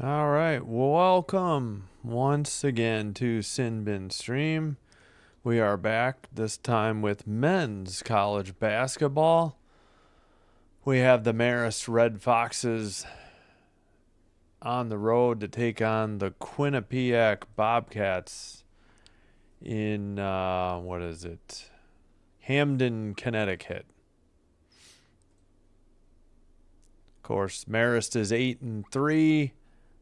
All right, welcome once again to Sin Bin Stream. We are back this time with men's college basketball. We have the Marist Red Foxes on the road to take on the Quinnipiac Bobcats in Hamden, Connecticut. Of course, Marist is 8-3.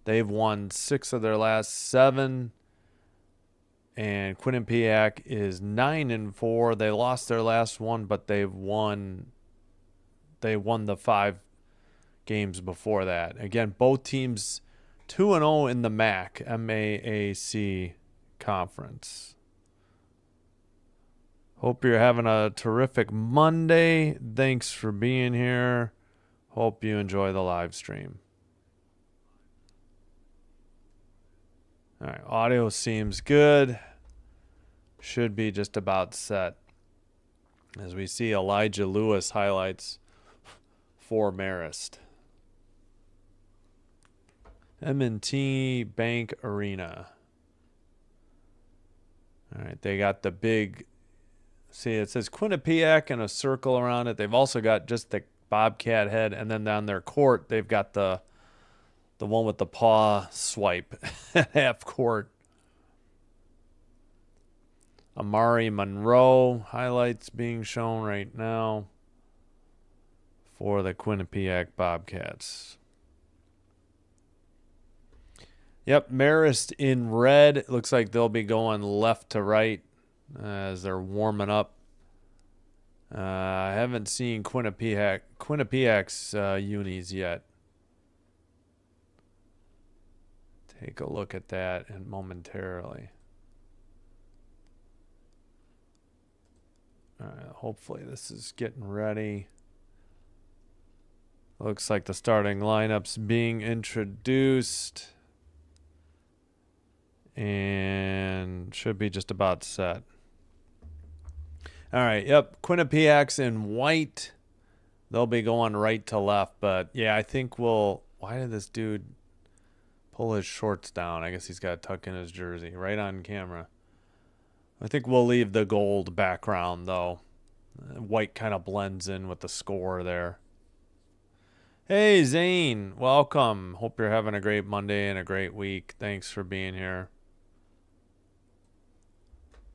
They've won 6 of their last 7. And Quinnipiac is 9-4. They lost their last one, but they won the 5 games before that. Again, both teams 2-0 in the MAAC conference. Hope you're having a terrific Monday. Thanks for being here. Hope you enjoy the live stream. All right, audio seems good. Should be just about set. As we see Elijah Lewis highlights for Marist. M&T Bank Arena. All right, they got the big, see it says Quinnipiac and a circle around it. They've also got just the Bobcat head, and then on their court, they've got the one with the paw swipe at half court. Amari Monroe highlights being shown right now for the Quinnipiac Bobcats. Yep, Marist in red. It looks like they'll be going left to right as they're warming up. I haven't seen Quinnipiac's unis yet. Take a look at that and momentarily. All right, hopefully this is getting ready. Looks like the starting lineup's being introduced. And should be just about set. All right, yep, Quinnipiac's in white. They'll be going right to left, but yeah, I think why did this dude pull his shorts down? I guess he's got to tuck in his jersey right on camera. I think we'll leave the gold background, though. White kind of blends in with the score there. Hey, Zane. Welcome. Hope you're having a great Monday and a great week. Thanks for being here.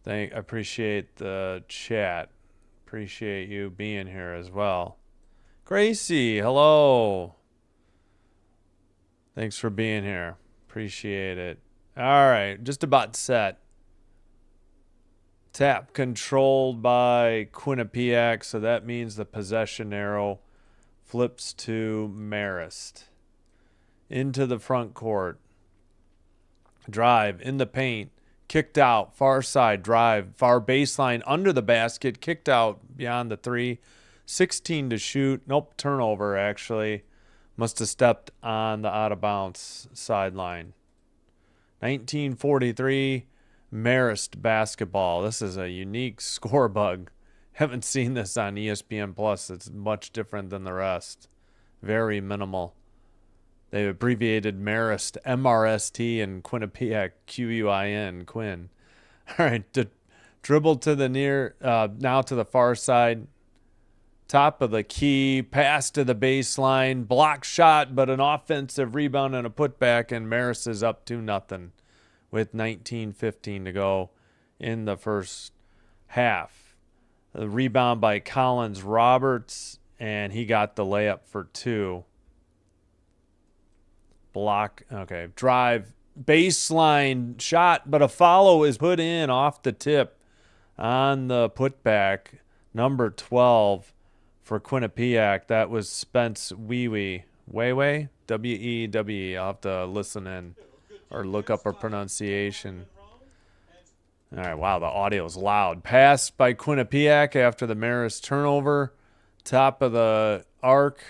I appreciate the chat. Appreciate you being here as well. Gracie, hello. Thanks for being here. Appreciate it. All right, just about set. Tap controlled by Quinnipiac, so that means the possession arrow flips to Marist. Into the front court. Drive in the paint. Kicked out, far side, drive, far baseline, under the basket, kicked out beyond the 3. 16 to shoot. Nope, turnover, actually. Must have stepped on the out-of-bounds sideline. 1943, Marist basketball. This is a unique score bug. Haven't seen this on ESPN+. It's much different than the rest. Very minimal. They abbreviated Marist MRST and Quinnipiac QUIN, Quinn. All right, dribble to the now to the far side. Top of the key, pass to the baseline, block shot, but an offensive rebound and a putback, and Marist is up 2-0 with 19:15 to go in the first half. The rebound by Collins Roberts, and he got the layup for 2. Block, okay, drive, baseline shot, but a follow is put in off the tip on the putback. Number 12 for Quinnipiac. That was Spence Wewe. W-E-W-E. I'll have to listen in or look up a pronunciation. All right, wow, the audio's loud. Pass by Quinnipiac after the Marist turnover. Top of the arc.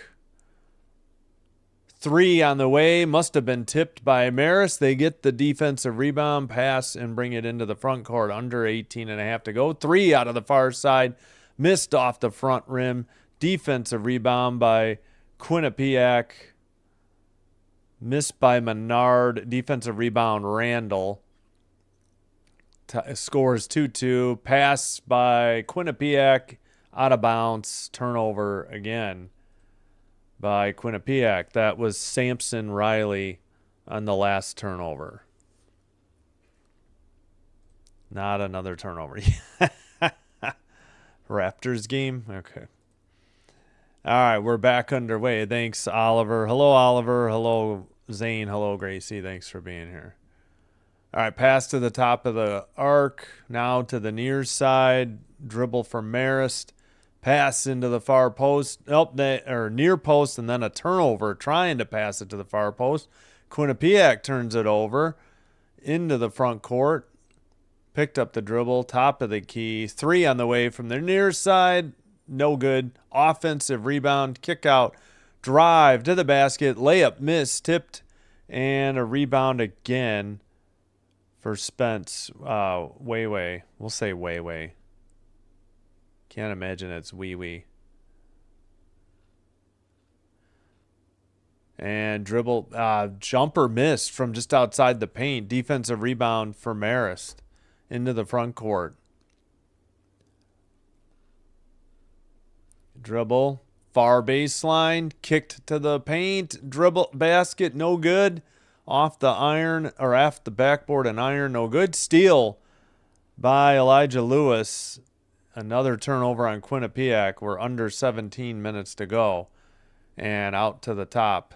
3 on the way. Must have been tipped by Marist. They get the defensive rebound, pass, and bring it into the front court. Under 18.5 to go. 3 out of the far side. Missed off the front rim. Defensive rebound by Quinnipiac. Missed by Menard. Defensive rebound, Randall. Scores 2-2. Pass by Quinnipiac. Out of bounds. Turnover again by Quinnipiac. That was Sampson Riley on the last turnover. Not another turnover. Raptors game? Okay. All right, we're back underway. Thanks, Oliver. Hello, Oliver. Hello, Zane. Hello, Gracie. Thanks for being here. All right, pass to the top of the arc. Now to the near side. Dribble from Marist. Pass into the far post. Or near post, and then a turnover trying to pass it to the far post. Quinnipiac turns it over into the front court. Picked up the dribble. Top of the key. 3 on the way from the near side. No good. Offensive rebound. Kick out. Drive to the basket. Layup miss. Tipped. And a rebound again for Spence. Way. We'll say way. Can't imagine it's wee. And dribble. Jumper missed from just outside the paint. Defensive rebound for Marist into the front court. Dribble, far baseline, kicked to the paint, dribble, basket, no good. Off the iron, or off the backboard and iron, no good. Steal by Elijah Lewis. Another turnover on Quinnipiac. We're under 17 minutes to go. And out to the top.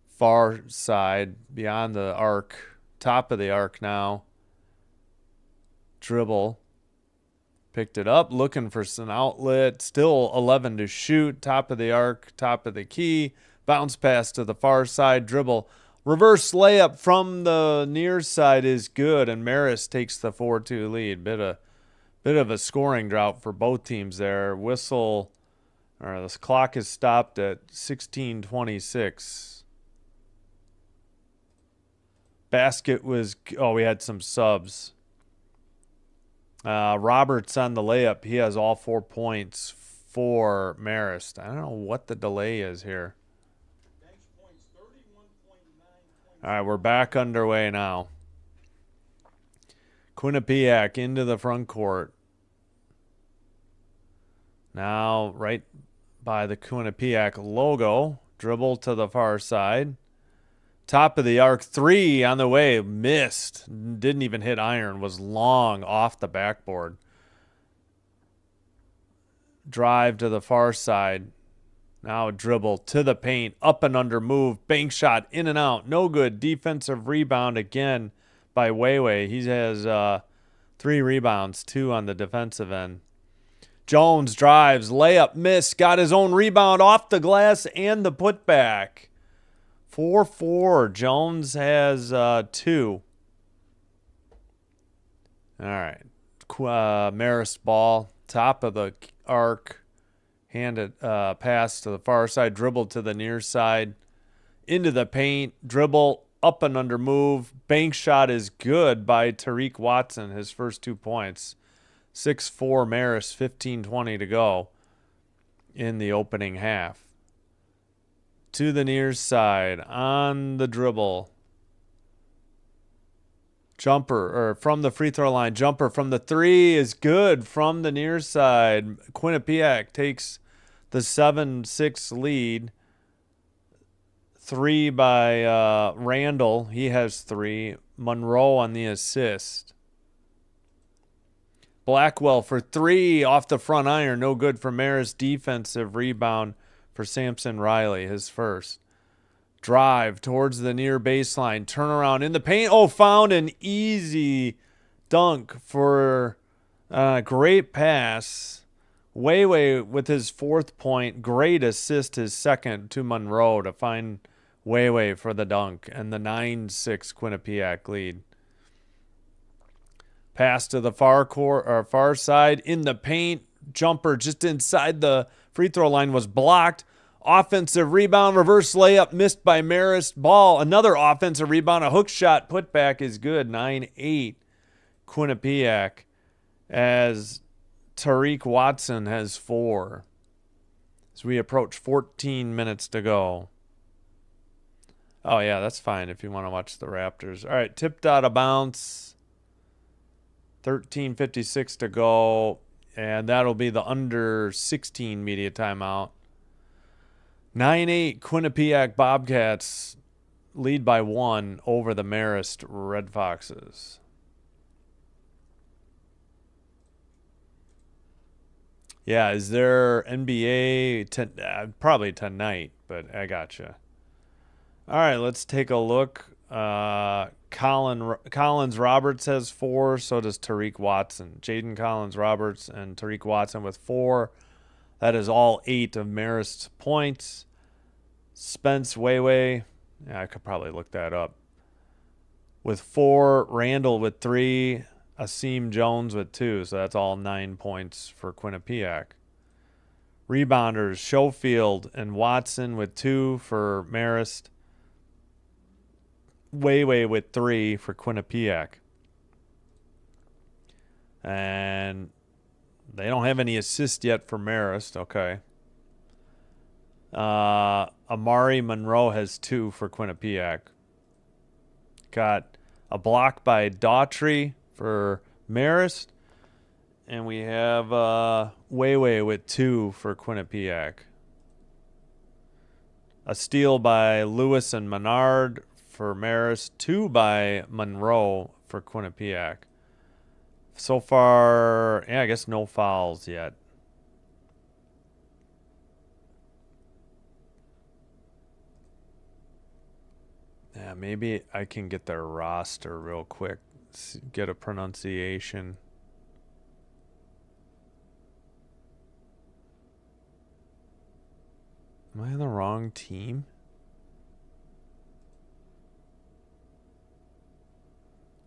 Far side, beyond the arc. Top of the arc now. Dribble. Picked it up, looking for some outlet. Still 11 to shoot. Top of the arc, top of the key. Bounce pass to the far side. Dribble. Reverse layup from the near side is good, and Marist takes the 4-2 lead. Bit of a scoring drought for both teams there. Whistle, or this clock is stopped at 16:26. Basket was, we had some subs. Roberts on the layup. He has all 4 points for Marist. I don't know what the delay is here. All right, we're back underway now. Quinnipiac into the front court. Now right by the Quinnipiac logo. Dribble to the far side. Top of the arc, 3 on the way, missed. Didn't even hit iron, was long off the backboard. Drive to the far side. Now dribble to the paint, up and under move, bank shot, in and out, no good. Defensive rebound again by Weiwei. He has 3 rebounds, 2 on the defensive end. Jones drives, layup, miss, got his own rebound off the glass and the putback. 4-4. Jones has 2. All right. Marist ball. Top of the arc. Handed pass to the far side. Dribble to the near side. Into the paint. Dribble. Up and under move. Bank shot is good by Tariq Watson. His first 2 points. 6-4 Marist. 15:20 to go in the opening half. To the near side, on the dribble. Jumper, or from the free throw line. Jumper from the 3 is good from the near side. Quinnipiac takes the 7-6 lead. 3 by Randall. He has 3. Monroe on the assist. Blackwell for 3 off the front iron. No good for Marist. Defensive rebound for Sampson Riley, his first. Drive towards the near baseline. Turnaround in the paint. Found an easy dunk for a great pass. Weiwei with his 4th point. Great assist, his second to Monroe to find Weiwei for the dunk. And the 9-6 Quinnipiac lead. Pass to the far side in the paint. Jumper just inside the free throw line was blocked. Offensive rebound, reverse layup missed by Marist. Ball, another offensive rebound, a hook shot, putback is good. 9-8 Quinnipiac as Tariq Watson has 4. As we approach 14 minutes to go. Oh, yeah, that's fine if you want to watch the Raptors. All right, tipped out of bounds. 13:56 to go. And that'll be the under 16 media timeout. 9-8 Quinnipiac Bobcats lead by 1 over the Marist Red Foxes. Yeah, is there NBA? Probably tonight, but I gotcha. All right, let's take a look. Collins Roberts has 4, so does Tariq Watson. Jaden Collins Roberts and Tariq Watson with 4. That is all 8 of Marist's points. Spence Wayway, yeah, I could probably look that up, with 4. Randall with 3. Asim Jones with 2, so that's all 9 points for Quinnipiac. Rebounders, Schofield and Watson with 2 for Marist. Wayway with 3 for Quinnipiac. And they don't have any assists yet for Marist. Okay. Amari Monroe has 2 for Quinnipiac. Got a block by Daughtry for Marist. And we have Wayway with 2 for Quinnipiac. A steal by Lewis and Menard for Marist. 2 by Monroe for Quinnipiac. So far, yeah, I guess no fouls yet. Yeah, maybe I can get their roster real quick. Get a pronunciation. Am I on the wrong team?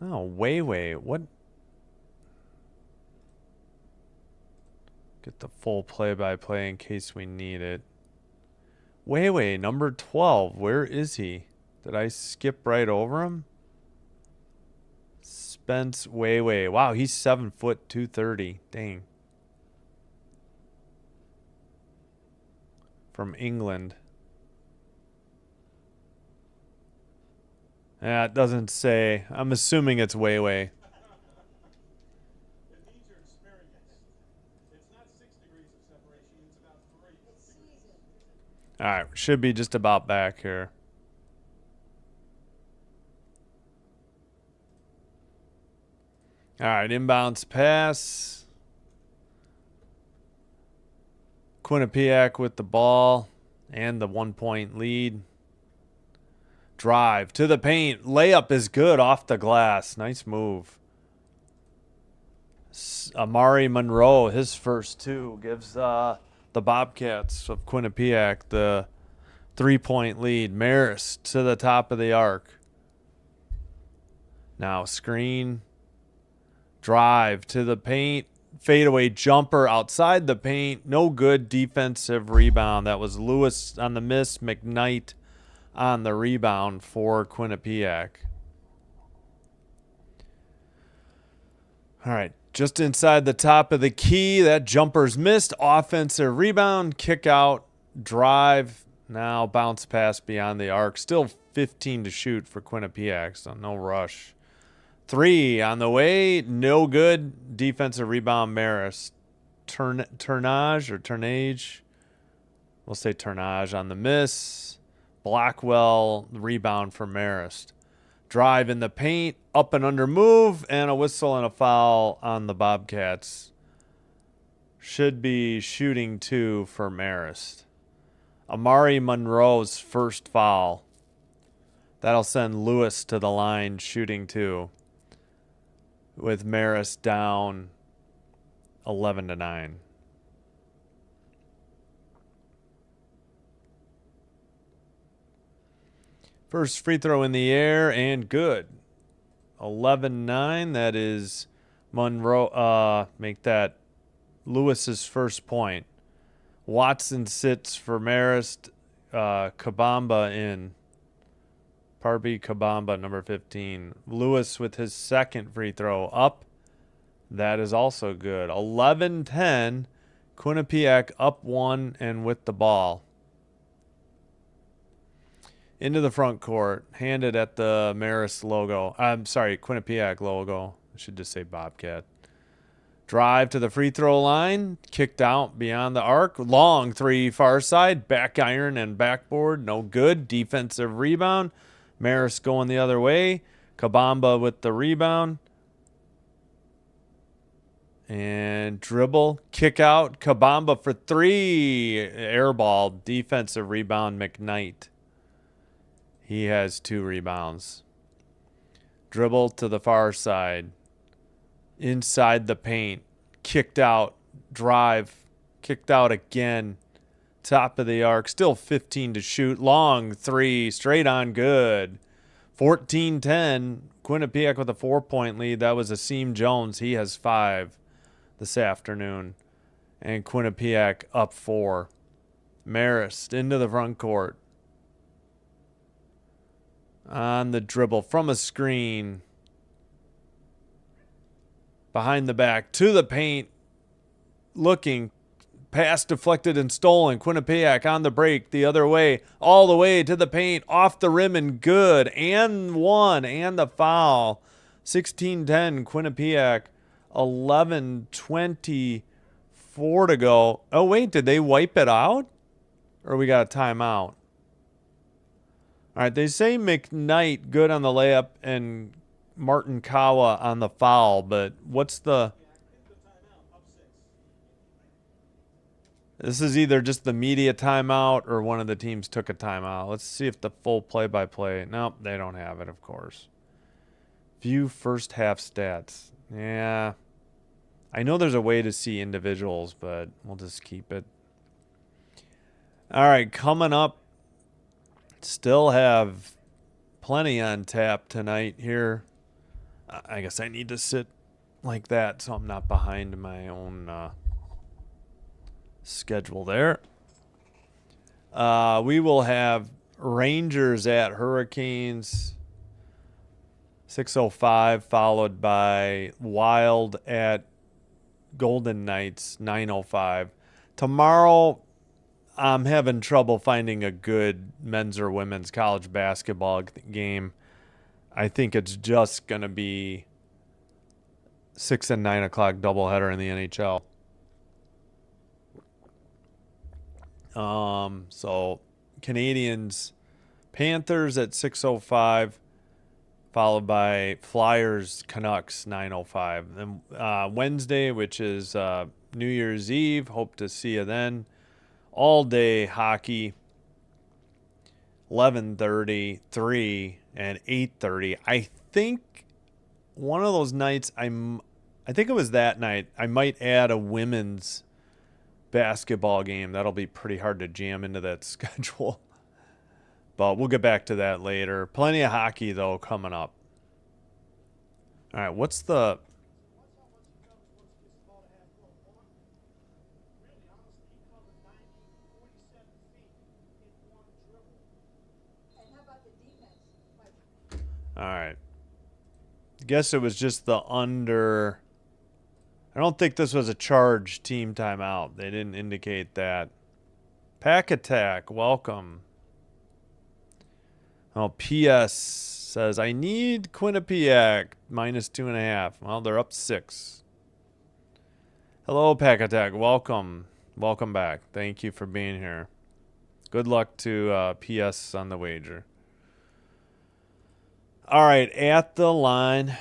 Oh, Wayway. What? Get the full play-by-play in case we need it. Wayway, number 12. Where is he? Did I skip right over him? Spence Wayway. Wow, he's 7 foot 230. Dang. From England. Yeah, it doesn't say. I'm assuming it's Wayway. It needs your experience. It's not 6 degrees of separation, it's about 3. All right, should be just about back here. All right, inbounds pass. Quinnipiac with the ball and the 1-point lead. Drive to the paint. Layup is good off the glass. Nice move. Amari Monroe, his first 2, gives the Bobcats of Quinnipiac the 3-point lead. Marist to the top of the arc. Now screen. Drive to the paint. Fadeaway jumper outside the paint. No good defensive rebound. That was Lewis on the miss. McKnight on the rebound for Quinnipiac. All right. Just inside the top of the key. That jumper's missed. Offensive rebound. Kick out. Drive. Now bounce pass beyond the arc. Still 15 to shoot for Quinnipiac, so no rush. 3 on the way. No good. Defensive rebound, Marist. Turnage. We'll say Turnage on the miss. Blackwell, rebound for Marist. Drive in the paint. Up and under move. And a whistle and a foul on the Bobcats. Should be shooting 2 for Marist. Amari Monroe's first foul. That'll send Lewis to the line shooting 2. With Marist down 11-9. First free throw in the air and good. 11-9. That is Monroe. Make that Lewis's first point. Watson sits for Marist. Kabamba in. Parby Kabamba, number 15. Lewis with his second free throw up. That is also good. 11-10. Quinnipiac up 1 and with the ball. into the front court, handed at the Marist logo. I'm sorry, Quinnipiac logo. I should just say Bobcat. Drive to the free throw line, kicked out beyond the arc. Long three far side, back iron and backboard, no good. Defensive rebound. Marist going the other way. Kabamba with the rebound. And dribble, kick out, Kabamba for three. Air ball, defensive rebound, McKnight. He has 2 rebounds. Dribble to the far side. Inside the paint. Kicked out, drive, kicked out again. Top of the arc, still 15 to shoot. Long three, straight on good. 14-10, Quinnipiac with a 4-point lead. That was Asim Jones. He has 5 this afternoon. And Quinnipiac up 4. Marist into the front court. On the dribble from a screen. Behind the back to the paint. Looking. Pass deflected and stolen. Quinnipiac on the break the other way. All the way to the paint. Off the rim and good. And one. And the foul. 16-10 Quinnipiac. 11:24 to go. Oh, wait. Did they wipe it out? Or we got a timeout? All right. They say McKnight good on the layup and Martin Kawa on the foul. But what's the... This is either just the media timeout or one of the teams took a timeout. Let's see if the full play-by-play... Nope, they don't have it, of course. View first half stats. Yeah. I know there's a way to see individuals, but we'll just keep it. All right, coming up. Still have plenty on tap tonight here. I guess I need to sit like that so I'm not behind my own... schedule there. We will have Rangers at Hurricanes 6:05, followed by Wild at Golden Knights 9:05. Tomorrow I'm having trouble finding a good men's or women's college basketball game. I think it's just going to be 6 and 9 o'clock doubleheader in the NHL. So Canadians, Panthers at 6:05, followed by Flyers, Canucks 9:05. Then Wednesday, which is New Year's Eve. Hope to see you then. All day hockey. 11:30, 3, and 8:30. I think one of those nights I think it was that night. I might add a women's basketball game. That'll be pretty hard to jam into that schedule. But we'll get back to that later. Plenty of hockey, though, coming up. All right, what's the... All right. Guess it was just the under... I don't think this was a charged team timeout. They didn't indicate that. Pack Attack, welcome. Oh, PS says, I need Quinnipiac -2.5. Well, they're up 6. Hello, Pack Attack. Welcome. Welcome back. Thank you for being here. Good luck to PS on the wager. All right, at the line...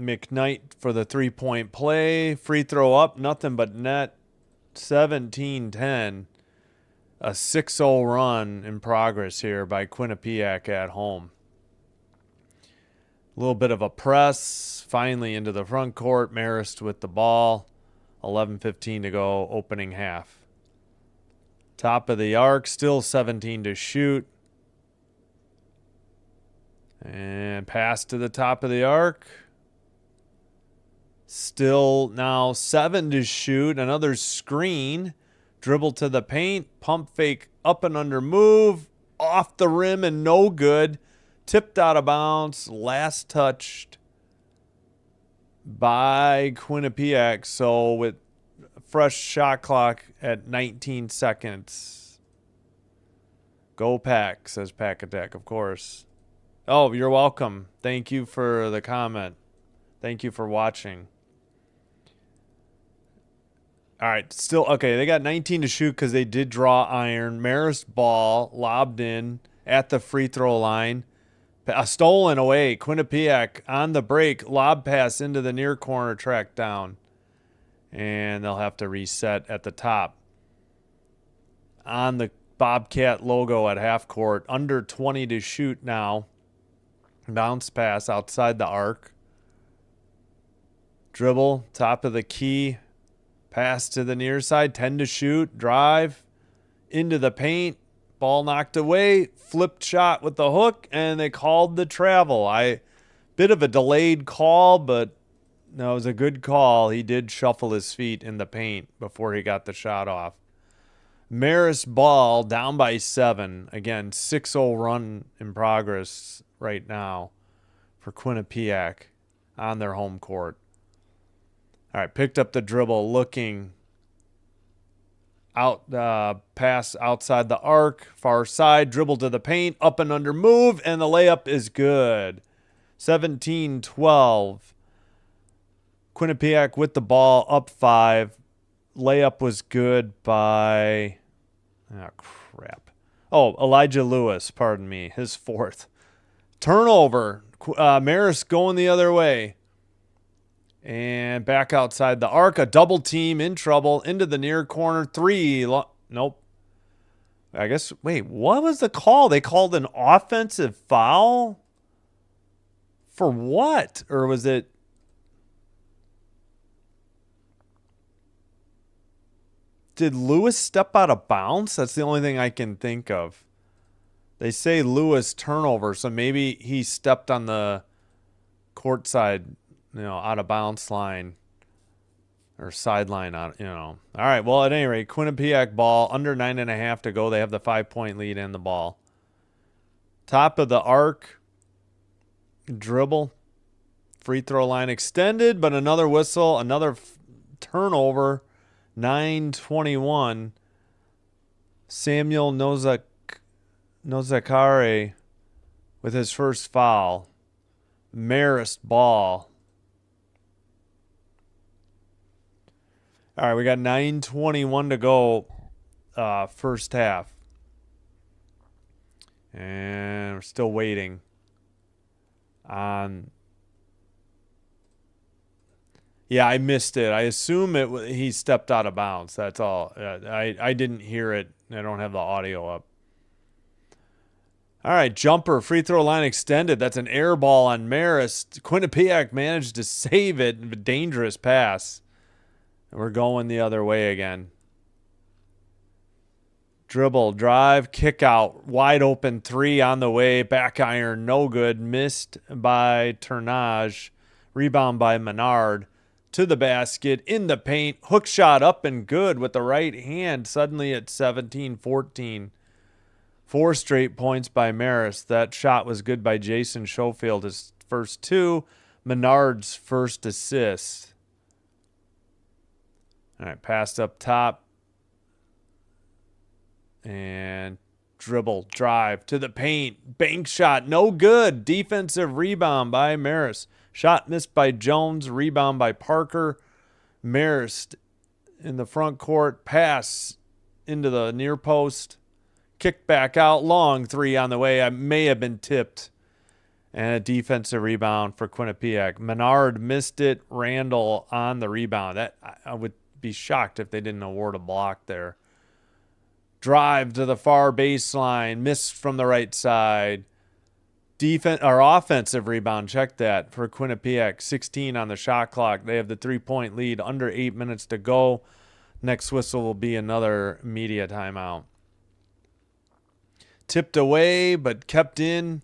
McKnight for the 3-point play. Free throw up, nothing but net. 17-10. A 6-0 run in progress here by Quinnipiac at home. A little bit of a press. Finally into the front court. Marist with the ball. 11:15 to go, opening half. Top of the arc, still 17 to shoot. And pass to the top of the arc. Still now 7 to shoot. Another screen. Dribble to the paint. Pump fake up and under move. Off the rim and no good. Tipped out of bounds. Last touched by Quinnipiac. So with fresh shot clock at 19 seconds. Go Pack, says Pack Attack, of course. Oh, you're welcome. Thank you for the comment. Thank you for watching. All right, still, okay, they got 19 to shoot because they did draw iron. Marist ball lobbed in at the free throw line. Stolen away. Quinnipiac on the break. Lob pass into the near corner, track down. And they'll have to reset at the top. On the Bobcat logo at half court. Under 20 to shoot now. Bounce pass outside the arc. Dribble, top of the key. Pass to the near side. 10 to shoot. Drive. Into the paint. Ball knocked away, flipped shot with the hook, and they called the travel. Bit of a delayed call, but no, it was a good call. He did shuffle his feet in the paint before he got the shot off. Marist ball down by 7. Again, 6-0 run in progress right now for Quinnipiac on their home court. All right, picked up the dribble, looking out, pass outside the arc, far side, dribble to the paint, up and under move, and the layup is good. 17-12. Quinnipiac with the ball, up 5. Layup was good by, Elijah Lewis, pardon me, his 4th. Turnover. Marist going the other way. And back outside the arc, a double team in trouble, into the near corner, 3. Nope. I guess, wait, what was the call? They called an offensive foul? For what? Or was it? Did Lewis step out of bounds? That's the only thing I can think of. They say Lewis turnover, so maybe he stepped on the court side, out of bounds line or sideline on, All right, well, at any rate, Quinnipiac ball, under 9.5 to go. They have the 5-point lead and the ball. Top of the arc, dribble, free throw line extended, but another whistle, another turnover, 9:21. Samuel Nozakare with his first foul. Marist ball. All right, we got 9:21 to go, first half. And we're still waiting on. Yeah, I missed it. I assume he stepped out of bounds. That's all. I didn't hear it. I don't have the audio up. All right, jumper, free throw line extended. That's an air ball on Marist. Quinnipiac managed to save it. A dangerous pass. And we're going the other way again. Dribble, drive, kick out. Wide open 3 on the way. Back iron, no good. Missed by Turnage. Rebound by Menard. To the basket, in the paint. Hook shot up and good with the right hand. Suddenly at 17-14. 4 straight points by Marist. That shot was good by Jason Schofield. His first 2. Menard's first assist. All right, passed up top. And dribble, drive to the paint. Bank shot, no good. Defensive rebound by Marist. Shot missed by Jones. Rebound by Parker. Marist in the front court. Pass into the near post. Kick back out. Long 3 on the way. I may have been tipped. And a defensive rebound for Quinnipiac. Menard missed it. Randall on the rebound. That I would be shocked if they didn't award a block there. Drive to the far baseline. Missed from the right side. Defense or offensive rebound. Check that for Quinnipiac. 16 on the shot clock. They have the 3-point lead. Under 8 minutes to go. Next whistle will be another media timeout. Tipped away, but kept in.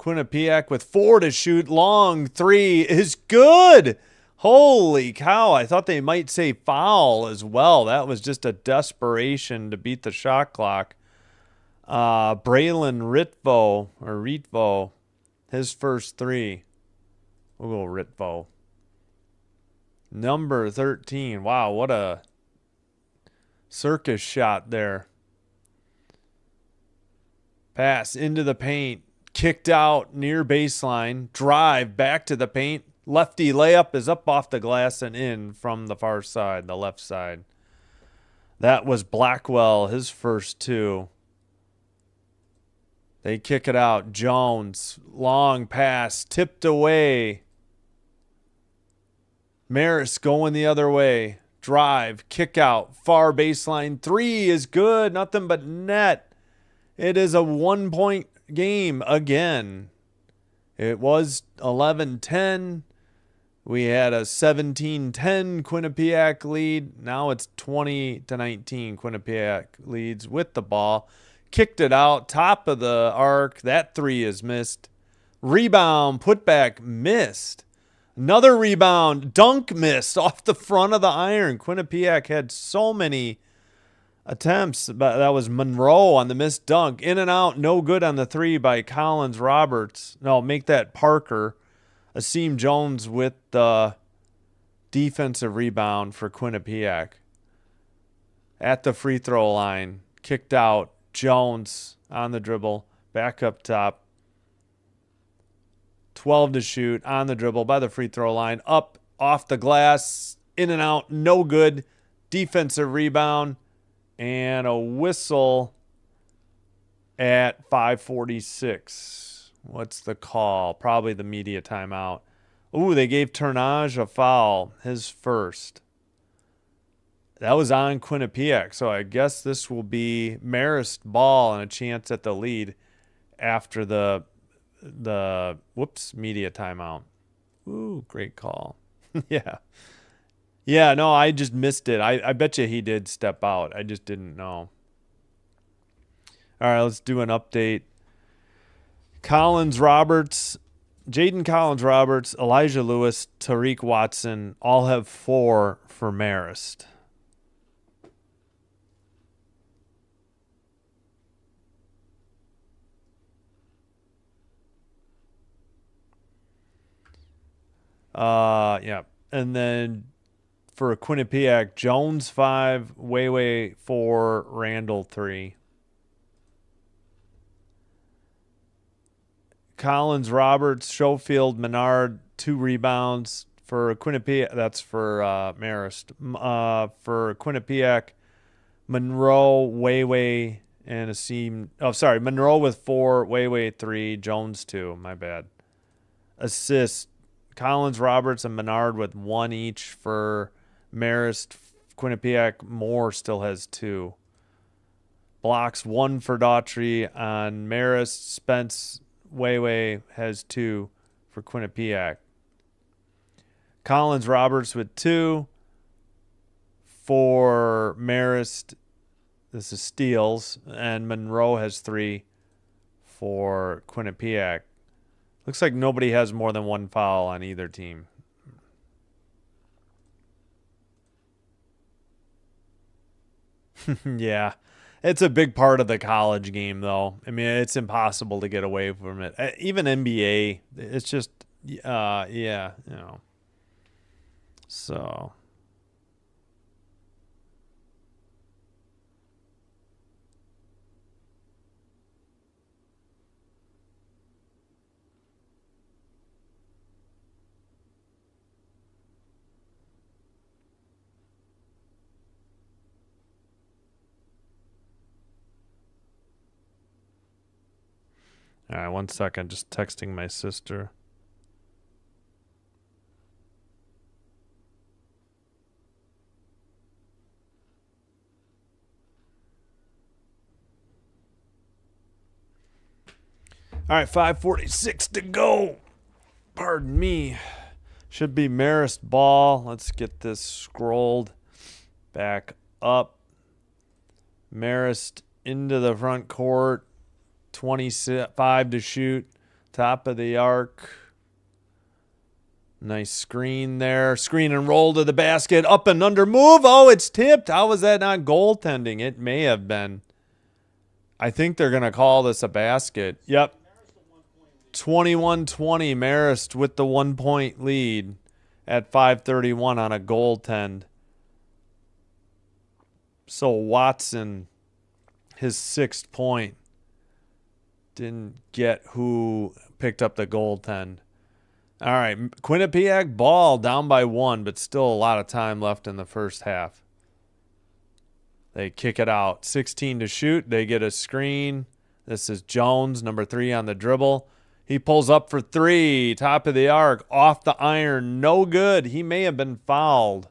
Quinnipiac with 4 to shoot. Long 3 is good. Holy cow. I thought they might say foul as well. That was just a desperation to beat the shot clock. Braylon Ritvo, his first 3. We'll go Ritvo. Number 13. Wow, what a Circus shot there. Pass into the paint. Kicked out near baseline. Drive back to the paint. Lefty layup is up off the glass and in from the far side, the left side. That was Blackwell, his first two. They kick it out. Jones, long pass, tipped away. Marist going the other way. Drive, kick out, far baseline. Three is good, nothing but net. It is a 1-point game again. It was 11-10. We had a 17-10 Quinnipiac lead. Now it's 20-19. Quinnipiac leads with the ball. Kicked it out, top of the arc. That three is missed. Rebound, putback, missed. Another rebound, dunk missed off the front of the iron. Quinnipiac had so many attempts, but that was Monroe on the missed dunk. In and out, no good on the three by Collins Roberts. No, make that Parker. Asim Jones with the defensive rebound for Quinnipiac. At the free throw line, kicked out. Jones on the dribble, back up top. 12 to shoot on the dribble by the free throw line. Up off the glass, in and out, no good. Defensive rebound and a whistle at 5:46. What's the call? Probably the media timeout. Ooh, they gave Turnage a foul, his first. That was on Quinnipiac, so I guess this will be Marist ball and a chance at the lead after the media timeout. Ooh, great call. Yeah. Yeah, no, I just missed it. I bet you he did step out. I just didn't know. All right, let's do an update. Collins Roberts, Jaden Collins Roberts, Elijah Lewis, Tariq Watson all have 4 for Marist. Yeah. And then for Quinnipiac, Jones 5, Wayway 4, Randall 3. Collins, Roberts, Schofield, Menard, 2 rebounds for Quinnipiac. That's for Marist. For Quinnipiac, Monroe, Wayway, and Asim. Oh, sorry, Monroe with 4, Wayway 3, Jones 2. My bad. Assists, Collins, Roberts, and Menard with 1 each for Marist. Quinnipiac, Moore still has 2. Blocks, 1 for Daughtry on Marist. Spence Wayway has 2 for Quinnipiac. Collins Roberts with 2 for Marist. This is steals. And Monroe has 3 for Quinnipiac. Looks like nobody has more than 1 foul on either team. Yeah. It's a big part of the college game, though. I mean, it's impossible to get away from it. Even NBA, it's just, yeah, you know. So. All right, 1 second. Just texting my sister. All right, 5:46 to go. Pardon me. Should be Marist ball. Let's get this scrolled back up. Marist into the front court. 25 to shoot. Top of the arc. Nice screen there. Screen and roll to the basket. Up and under move. Oh, it's tipped. How was that not goaltending? It may have been. I think they're going to call this a basket. Yep. 21-20. Marist with the 1-point lead at 5:31 on a goaltend. So Watson, his 6th point, didn't get who picked up the goaltend. All right, Quinnipiac ball down by 1, but still a lot of time left in the first half. They kick it out. 16 to shoot. They get a screen. This is Jones, number 3 on the dribble. He pulls up for 3, top of the arc, off the iron. No good. He may have been fouled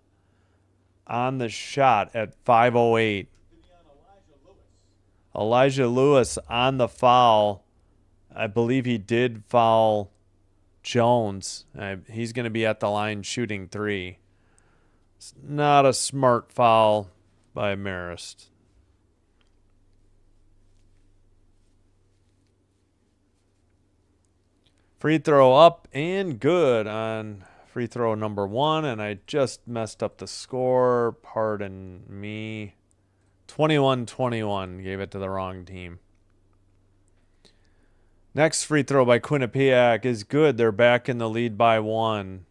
on the shot at 5:08. Elijah Lewis on the foul. I believe he did foul Jones. He's going to be at the line shooting 3. It's not a smart foul by Marist. Free throw up and good on free throw number 1, and I just messed up the score. Pardon me. 21-21. Gave it to the wrong team. Next free throw by Quinnipiac is good. They're back in the lead by 1.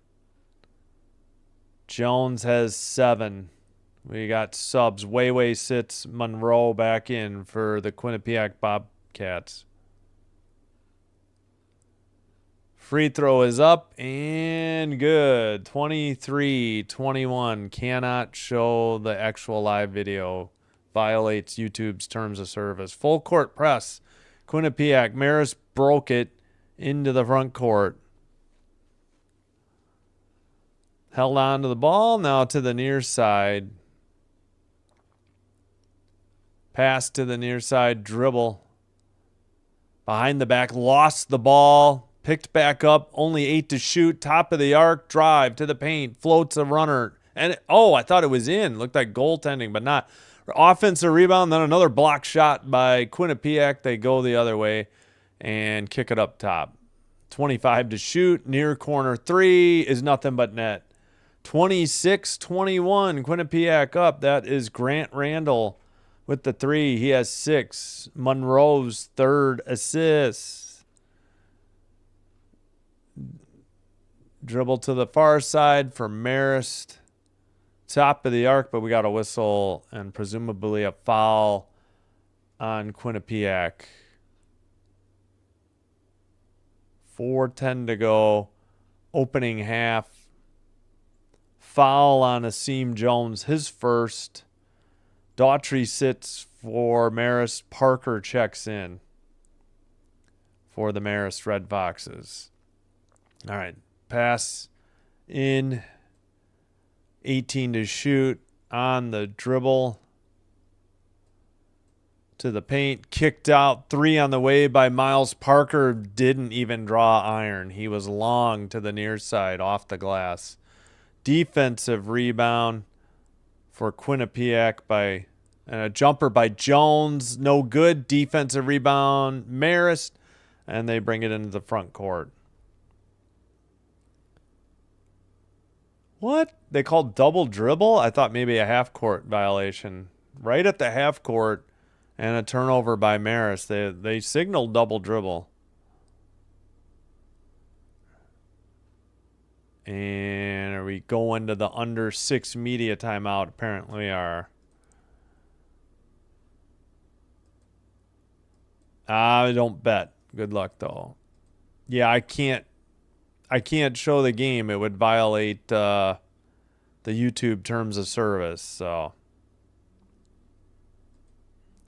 Jones has 7. We got subs. Wayway sits Monroe back in for the Quinnipiac Bobcats. Free throw is up and good. 23-21. Cannot show the actual live video. Violates YouTube's terms of service. Full court press. Quinnipiac. Marist broke it into the front court. Held on to the ball. Now to the near side. Pass to the near side. Dribble. Behind the back. Lost the ball. Picked back up. Only 8 to shoot. Top of the arc. Drive to the paint. Floats a runner. And I thought it was in. Looked like goaltending, but not. Offensive rebound. Then another block shot by Quinnipiac. They go the other way and kick it up top. 25 to shoot. Near corner 3 is nothing but net. 26-21. Quinnipiac up. That is Grant Randall with the 3. He has 6. Monroe's 3rd assist. Dribble to the far side for Marist. Top of the arc, but we got a whistle and presumably a foul on Quinnipiac. 4:10 to go. Opening half. Foul on Asim Jones, his first. Daughtry sits for Marist. Parker checks in for the Marist Red Foxes. All right. Pass in. 18 to shoot on the dribble. To the paint. Kicked out. 3 on the way by Miles. Parker didn't even draw iron. He was long to the near side off the glass. Defensive rebound for Quinnipiac by a jumper by Jones. No good. Defensive rebound. Marist. And they bring it into the front court. What? They called double dribble? I thought maybe a half-court violation. Right at the half-court and a turnover by Marist. They signaled double dribble. And are we going to the under 6 media timeout? Apparently we are. I don't bet. Good luck, though. Yeah, I can't show the game. It would violate the YouTube terms of service. So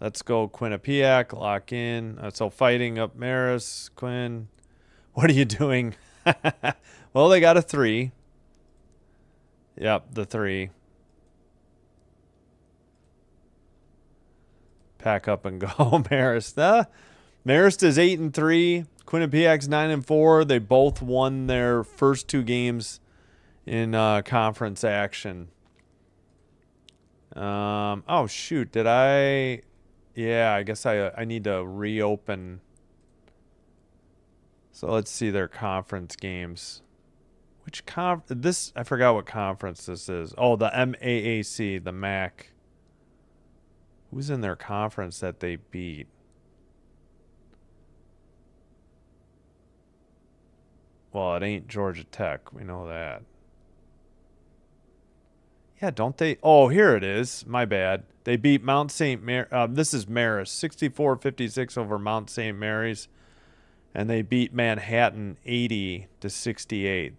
let's go Quinnipiac. Lock in. So fighting up Marist. Quinn, what are you doing? Well, they got a 3. Yep, the 3. Pack up and go, Marist. Marist is 8-3. Quinnipiac's 9-4. They both won their first 2 games in conference action. Oh shoot! Did I? Yeah, I guess I need to reopen. So let's see their conference games. Which this? I forgot what conference this is. Oh, the MAAC, the MAC. Who's in their conference that they beat? Well, it ain't Georgia Tech. We know that. Yeah, don't they? Oh, here it is. My bad. They beat Mount St. Mary. This is Marist, 64-56 over Mount St. Mary's. And they beat Manhattan 80-68.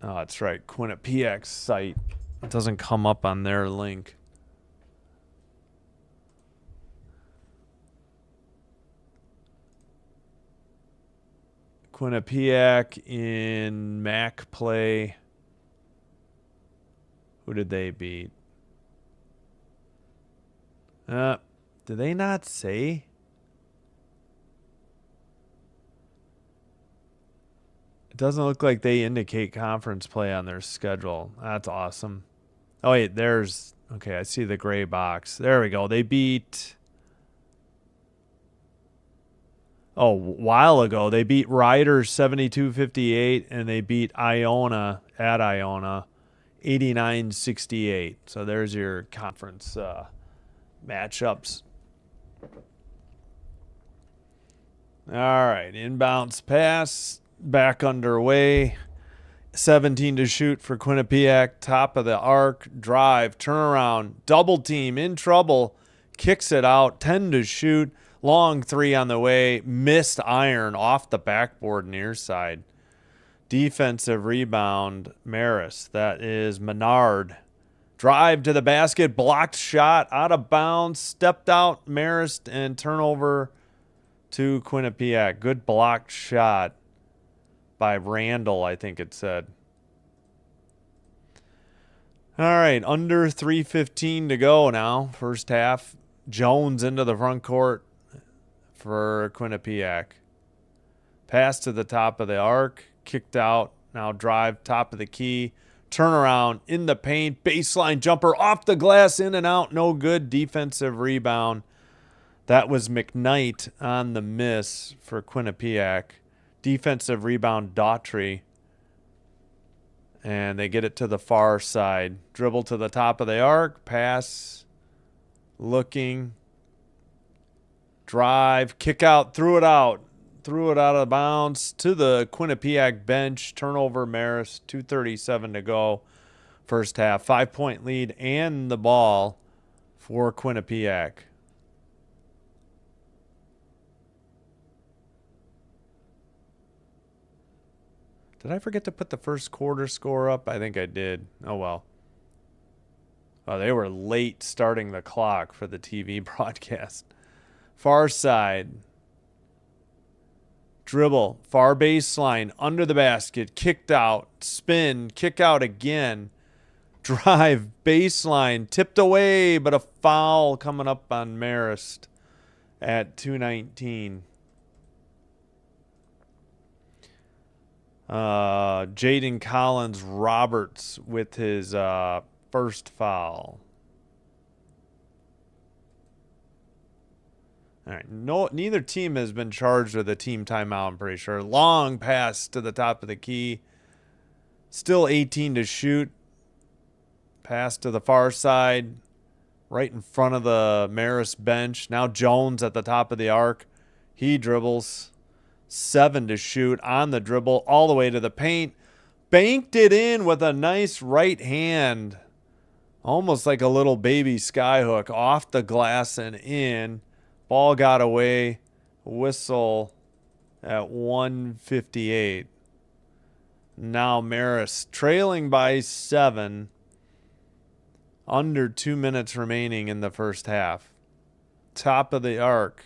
Oh, that's right. Quinnipiac's site. It doesn't come up on their link. Quinnipiac in MAC play. Who did they beat? Did they not say? It doesn't look like they indicate conference play on their schedule. That's awesome. Oh, wait, there's... Okay, I see the gray box. There we go. They beat... Oh, a while ago, they beat Riders 72-58, and they beat Iona at Iona 89-68. So there's your conference matchups. All right, inbounds pass, back underway. 17 to shoot for Quinnipiac. Top of the arc, drive, turnaround, double team, in trouble, kicks it out. 10 to shoot. Long three on the way. Missed iron off the backboard near side. Defensive rebound, Marist. That is Menard. Drive to the basket. Blocked shot. Out of bounds. Stepped out, Marist, and turnover to Quinnipiac. Good blocked shot by Randall, I think it said. All right, under 3:15 to go now. First half. Jones into the front court for Quinnipiac. Pass to the top of the arc. Kicked out. Now drive, top of the key. Turnaround in the paint. Baseline jumper off the glass, in and out. No good. Defensive rebound. That was McKnight on the miss for Quinnipiac. Defensive rebound, Daughtry. And they get it to the far side. Dribble to the top of the arc. Pass. Looking. Drive. Kick out. Threw it out. Threw it out of bounds to the Quinnipiac bench. Turnover, Marist. 2:37 to go. First half. 5-point lead and the ball for Quinnipiac. Did I forget to put the first quarter score up? I think I did. Oh, well. Oh, they were late starting the clock for the TV broadcast. Far side. Dribble. Far baseline. Under the basket. Kicked out. Spin. Kick out again. Drive. Baseline. Tipped away, but a foul coming up on Marist at 2:19. Jaden Collins Roberts with his first foul. All right. No, neither team has been charged with a team timeout, I'm pretty sure. Long pass to the top of the key. Still 18 to shoot. Pass to the far side. Right in front of the Marist bench. Now Jones at the top of the arc. He dribbles. 7 to shoot on the dribble all the way to the paint. Banked it in with a nice right hand. Almost like a little baby skyhook off the glass and in. Ball got away. Whistle at 1:58. Now Marist trailing by 7. Under 2 minutes remaining in the first half. Top of the arc.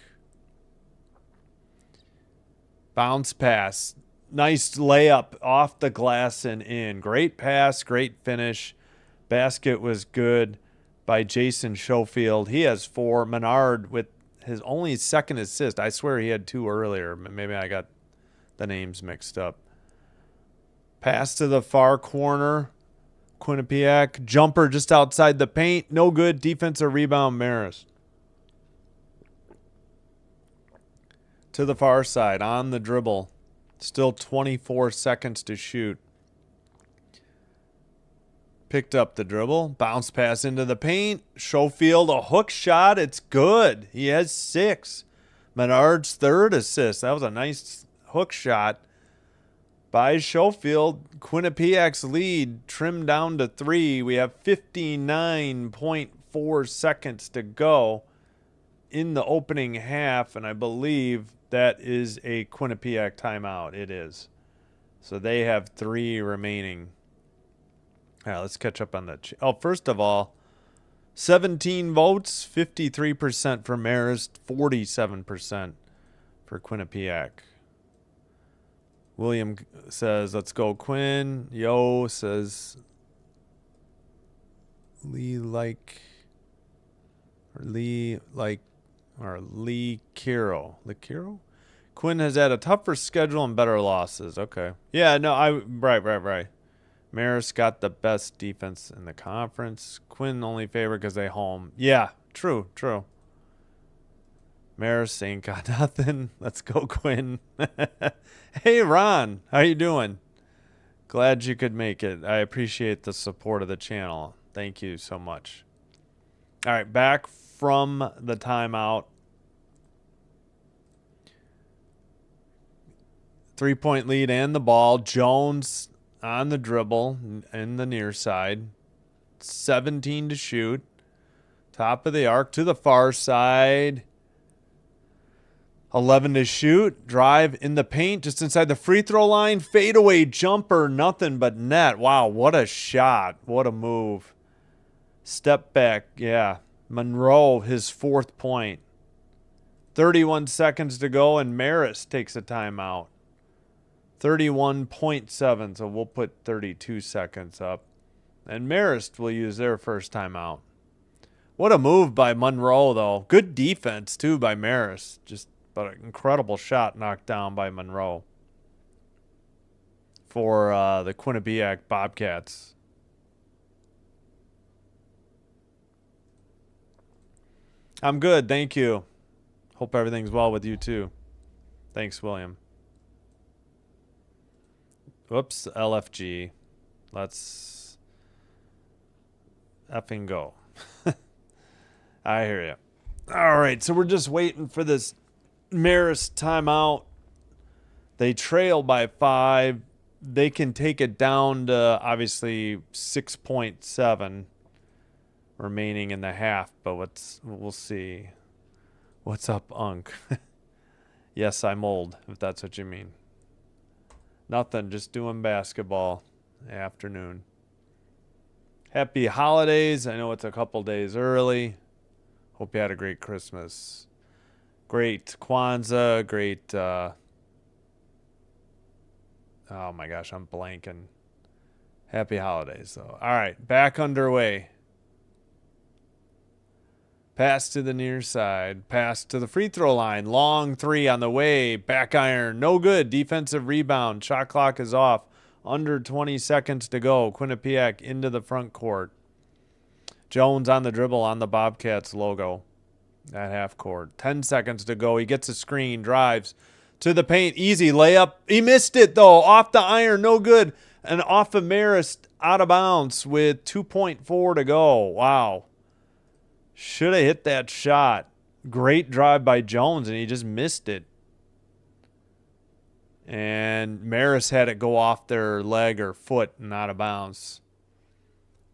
Bounce pass. Nice layup off the glass and in. Great pass, great finish. Basket was good by Jason Schofield. He has 4. Menard with his only second assist. I swear he had 2 earlier. Maybe I got the names mixed up. Pass to the far corner. Quinnipiac. Jumper just outside the paint. No good. Defensive rebound, Marist. To the far side on the dribble. Still 24 seconds to shoot. Picked up the dribble. Bounce pass into the paint. Schofield, a hook shot. It's good. He has 6. Menard's third assist. That was a nice hook shot. by Schofield. Quinnipiac's lead trimmed down to 3. We have 59.4 seconds to go in the opening half, and I believe that is a Quinnipiac timeout. It is. So they have 3 remaining. All right, let's catch up on that. First of all, 17 votes, 53% for Marist, 47% for Quinnipiac. William says, let's go Quinn. Yo says, Lee Kiro. Quinn has had a tougher schedule and better losses. Okay. Yeah, no, right. Marist got the best defense in the conference. Quinn only favored because they home. Yeah, true. Marist ain't got nothing. Let's go, Quinn. Hey, Ron. How you doing? Glad you could make it. I appreciate the support of the channel. Thank you so much. All right, back from the timeout. 3-point lead and the ball. Jones on the dribble in the near side. 17 to shoot. Top of the arc to the far side. 11 to shoot. Drive in the paint just inside the free throw line. Fadeaway jumper. Nothing but net. Wow, what a shot. What a move. Step back. Yeah. Monroe, his 4th point. 31 seconds to go, and Marist takes a timeout. 31.7, so we'll put 32 seconds up. And Marist will use their first timeout. What a move by Monroe, though. Good defense, too, by Marist. But an incredible shot knocked down by Monroe for the Quinnipiac Bobcats. I'm good, thank you. Hope everything's well with you, too. Thanks, William. Whoops, LFG. Let's effing go. I hear you. All right, so we're just waiting for this Marist timeout. They trail by 5. They can take it down to obviously 6.7 remaining in the half, but we'll see. What's up, Unk? Yes, I'm old, if that's what you mean. Nothing, just doing basketball afternoon. Happy holidays. I know it's a couple days early. Hope you had a great Christmas. Great Kwanzaa, great, oh my gosh, I'm blanking. Happy holidays, though. All right, back underway. Pass to the near side. Pass to the free throw line. Long 3 on the way. Back iron. No good. Defensive rebound. Shot clock is off. Under 20 seconds to go. Quinnipiac into the front court. Jones on the dribble on the Bobcats logo at half court. 10 seconds to go. He gets a screen. Drives to the paint. Easy layup. He missed it, though. Off the iron. No good. And off of Marist out of bounds with 2.4 to go. Wow. Should have hit that shot. Great drive by Jones, and he just missed it. And Marist had it go off their leg or foot and out of bounds.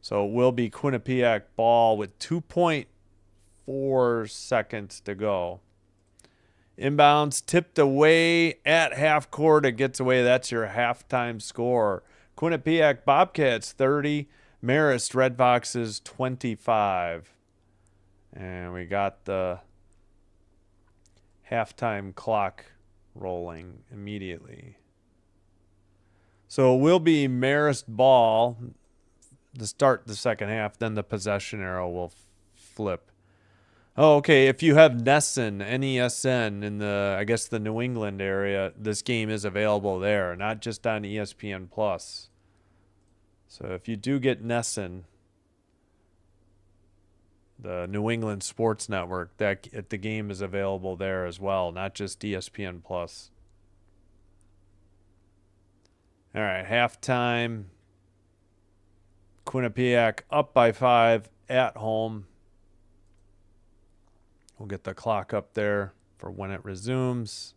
So it will be Quinnipiac ball with 2.4 seconds to go. Inbounds tipped away at half court. It gets away. That's your halftime score. Quinnipiac Bobcats 30. Marist Red Foxes 25. And we got the halftime clock rolling immediately. So it will be Marist ball to start the second half. Then the possession arrow will flip. Oh, okay. If you have NESN, N-E-S-N, in the, I guess, the New England area, this game is available there, not just on ESPN+. So if you do get NESN, the New England Sports Network, that the game is available there as well, not just ESPN+. All right, halftime. Quinnipiac up by 5 at home. We'll get the clock up there for when it resumes.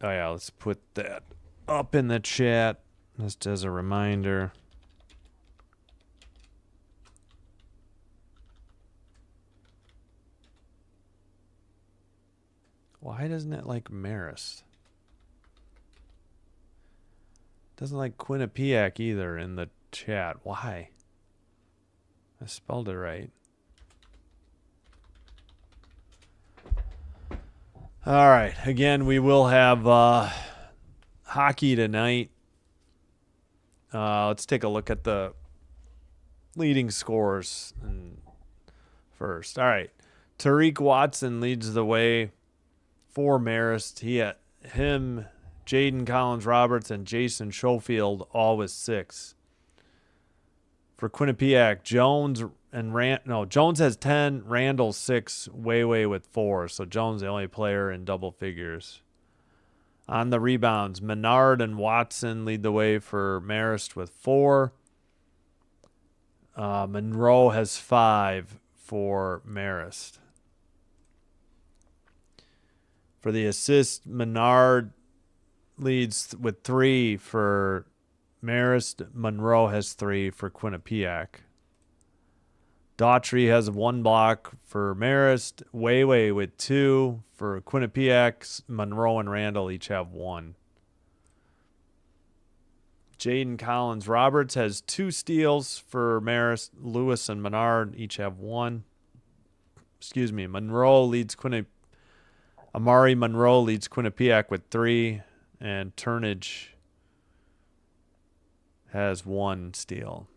Oh, yeah, let's put that up in the chat just as a reminder. Why doesn't it like Marist? Doesn't like Quinnipiac either in the chat. Why? I spelled it right. All right. Again, we will have hockey tonight. Let's take a look at the leading scores first. All right. Tariq Watson leads the way for Marist. Him, Jaden Collins-Roberts, and Jason Schofield all with 6. For Quinnipiac, Jones has 10, Randall 6, Wayway with 4. So Jones the only player in double figures. On the rebounds, Menard and Watson lead the way for Marist with 4. Monroe has 5 for Marist. For the assist, Menard leads with 3 for Marist. Monroe has 3 for Quinnipiac. Daughtry has 1 block for Marist. Wayway with 2 for Quinnipiac. Monroe and Randall each have 1. Jaden Collins-Roberts has 2 steals for Marist. Lewis and Menard each have 1. Amari Monroe leads Quinnipiac with 3, and Turnage has 1 steal.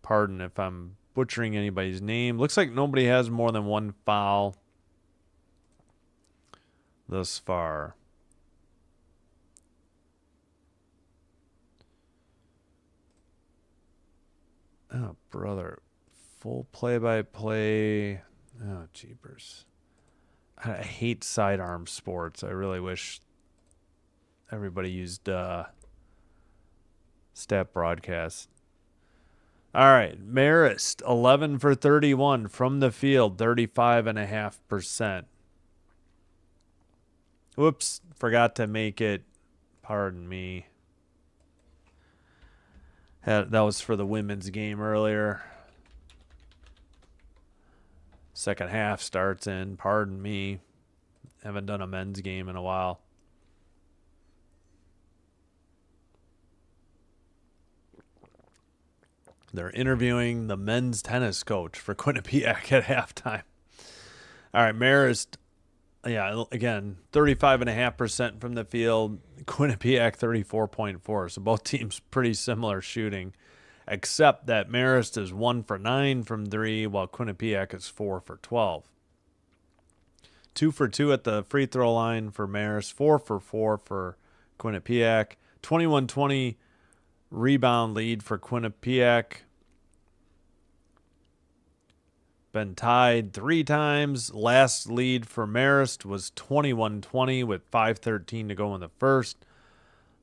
Pardon if I'm butchering anybody's name. Looks like nobody has more than 1 foul thus far. Oh, brother. Full play-by-play. Oh, jeepers. I hate sidearm sports. I really wish everybody used stat broadcast. All right, Marist, 11 for 31 from the field, 35.5%. Whoops, forgot to make it. Pardon me. That was for the women's game earlier. Second half starts in. Pardon me. Haven't done a men's game in a while. They're interviewing the men's tennis coach for Quinnipiac at halftime. All right, Marist, again, 35.5% from the field. Quinnipiac, 34.4%. So both teams pretty similar shooting, except that Marist is 1 for 9 from 3, while Quinnipiac is 4 for 12. 2 for 2 at the free throw line for Marist, 4 for 4 for Quinnipiac. 21-20 rebound lead for Quinnipiac. Been tied 3 times. Last lead for Marist was 21-20 with 5:13 to go in the first.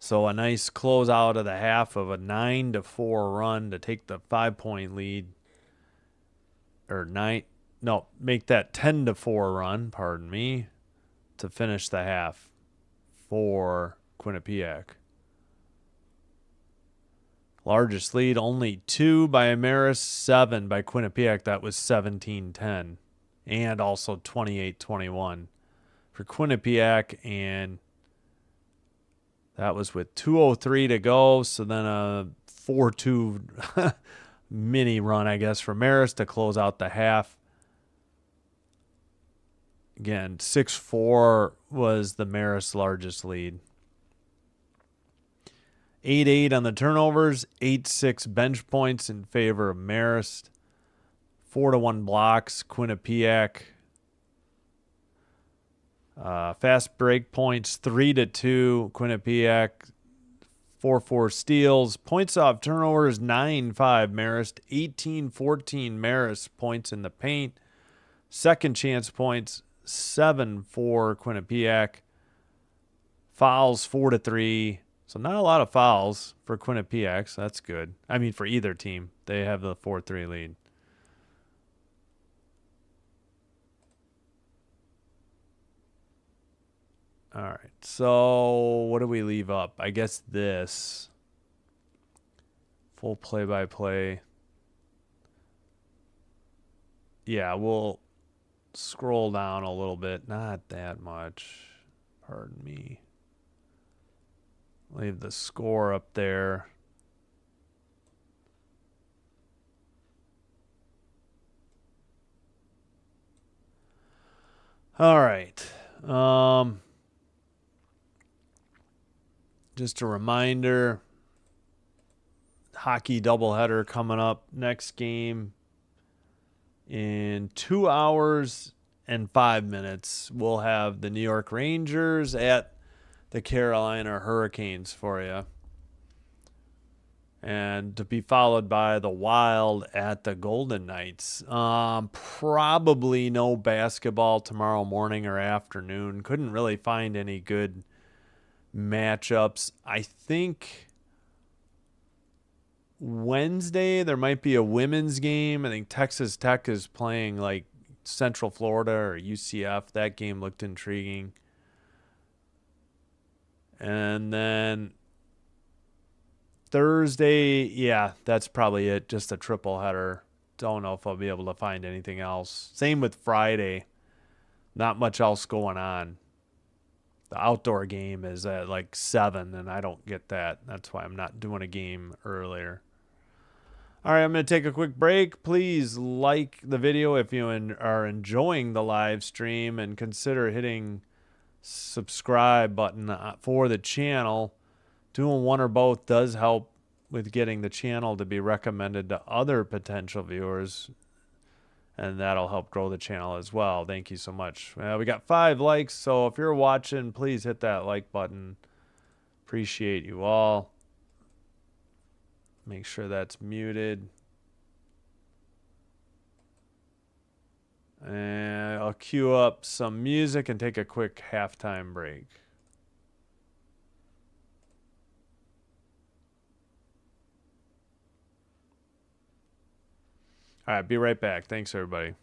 So a nice closeout of the half of a 9-4 run to take the 5-point lead. Make that 10-4 run, pardon me, to finish the half for Quinnipiac. Largest lead, only 2 by Marist, 7 by Quinnipiac. That was 17-10 and also 28-21 for Quinnipiac, and that was with 2:03 to go. So then a 4-2 mini run, I guess, for Marist to close out the half. Again, 6-4 was the Marist largest lead. 8-8 on the turnovers, 8-6 bench points in favor of Marist. 4-1 blocks, Quinnipiac. Fast break points, 3-2, Quinnipiac. 4-4 steals. Points off turnovers, 9-5 Marist. 18-14 Marist points in the paint. Second chance points, 7-4 Quinnipiac. Fouls, 4-3. So not a lot of fouls for Quinnipiac, so that's good. I mean, for either team. They have the 4-3 lead. All right. So what do we leave up? I guess this. Full play-by-play. Yeah, we'll scroll down a little bit. Not that much. Pardon me. Leave the score up there. All right. Just a reminder, hockey doubleheader coming up. Next game in 2 hours and 5 minutes. We'll have the New York Rangers at the Carolina Hurricanes for you. And to be followed by the Wild at the Golden Knights. Probably no basketball tomorrow morning or afternoon. Couldn't really find any good matchups. I think Wednesday there might be a women's game. I think Texas Tech is playing like Central Florida or UCF. That game looked intriguing. And then Thursday, yeah, that's probably it. Just a triple header. Don't know if I'll be able to find anything else. Same with Friday. Not much else going on. The outdoor game is at like 7, and I don't get that. That's why I'm not doing a game earlier. All right, I'm going to take a quick break. Please like the video if you are enjoying the live stream, and consider hitting subscribe button for the channel. Doing one or both does help with getting the channel to be recommended to other potential viewers, and that'll help grow the channel as well. Thank you so much. We got 5 likes, so if you're watching, please hit that like button. Appreciate you all. Make sure that's muted. And I'll cue up some music and take a quick halftime break. All right, be right back. Thanks, everybody.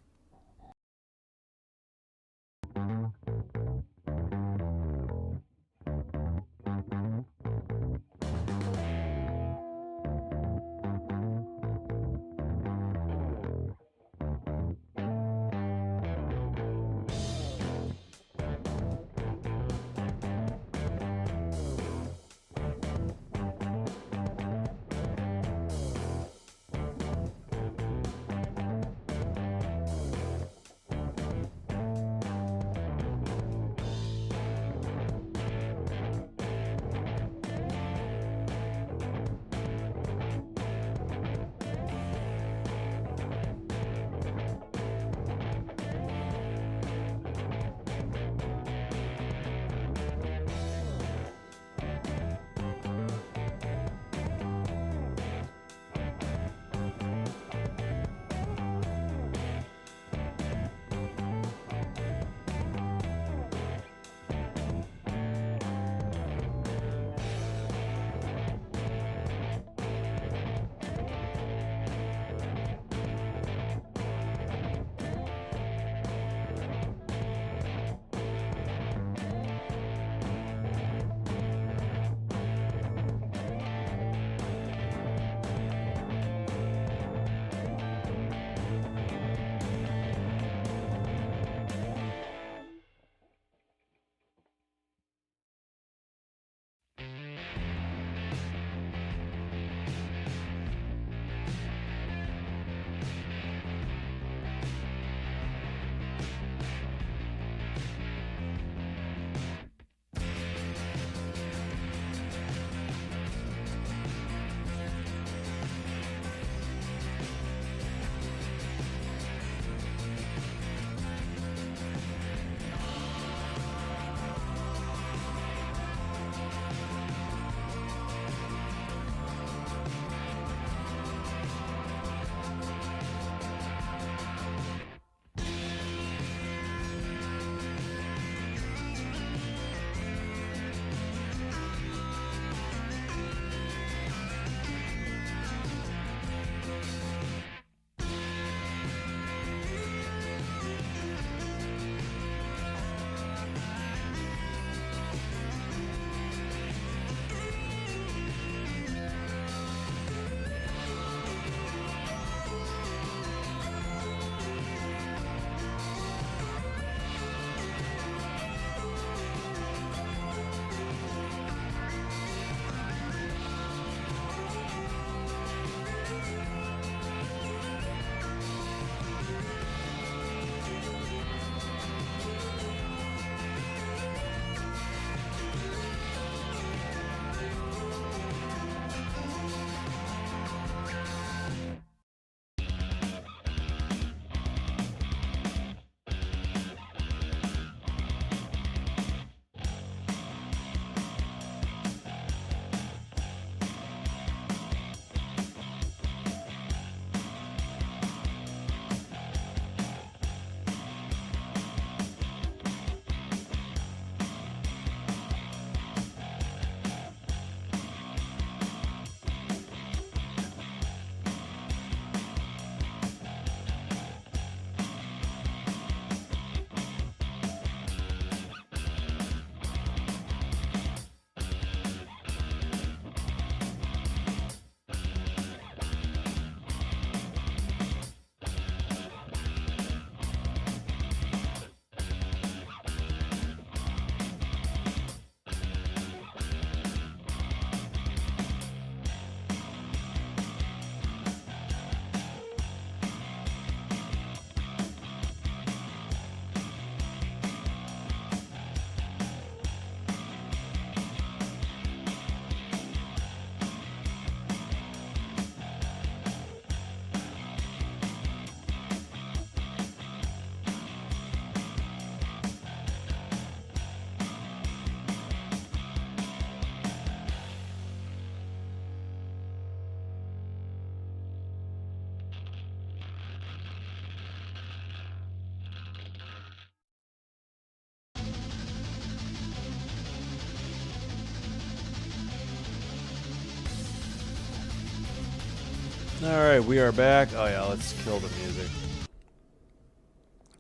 Alright, we are back. Oh yeah, let's kill the music.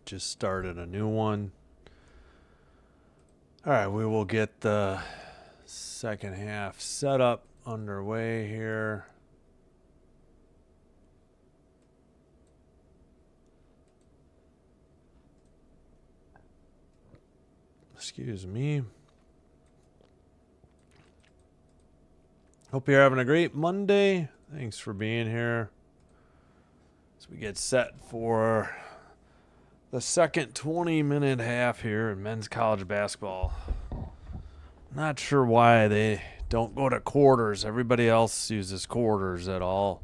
Just started a new one. Alright, we will get the second half set up underway here. Excuse me. Hope you're having a great Monday. Thanks for being here. As we get set for the second 20-minute half here in men's college basketball. Not sure why they don't go to quarters. Everybody else uses quarters at all.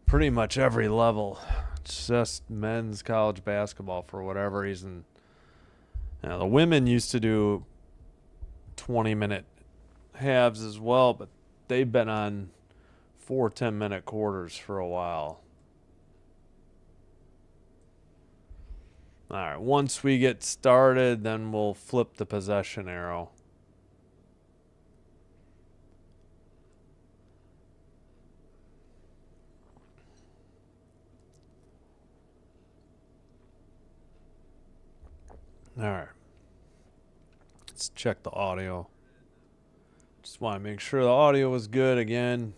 Pretty much every level. It's just men's college basketball for whatever reason. Now, the women used to do 20-minute halves as well, but they've been on 4 10-minute quarters for a while. All right, once we get started, then we'll flip the possession arrow. All right. Let's check the audio. Just want to make sure the audio was good again.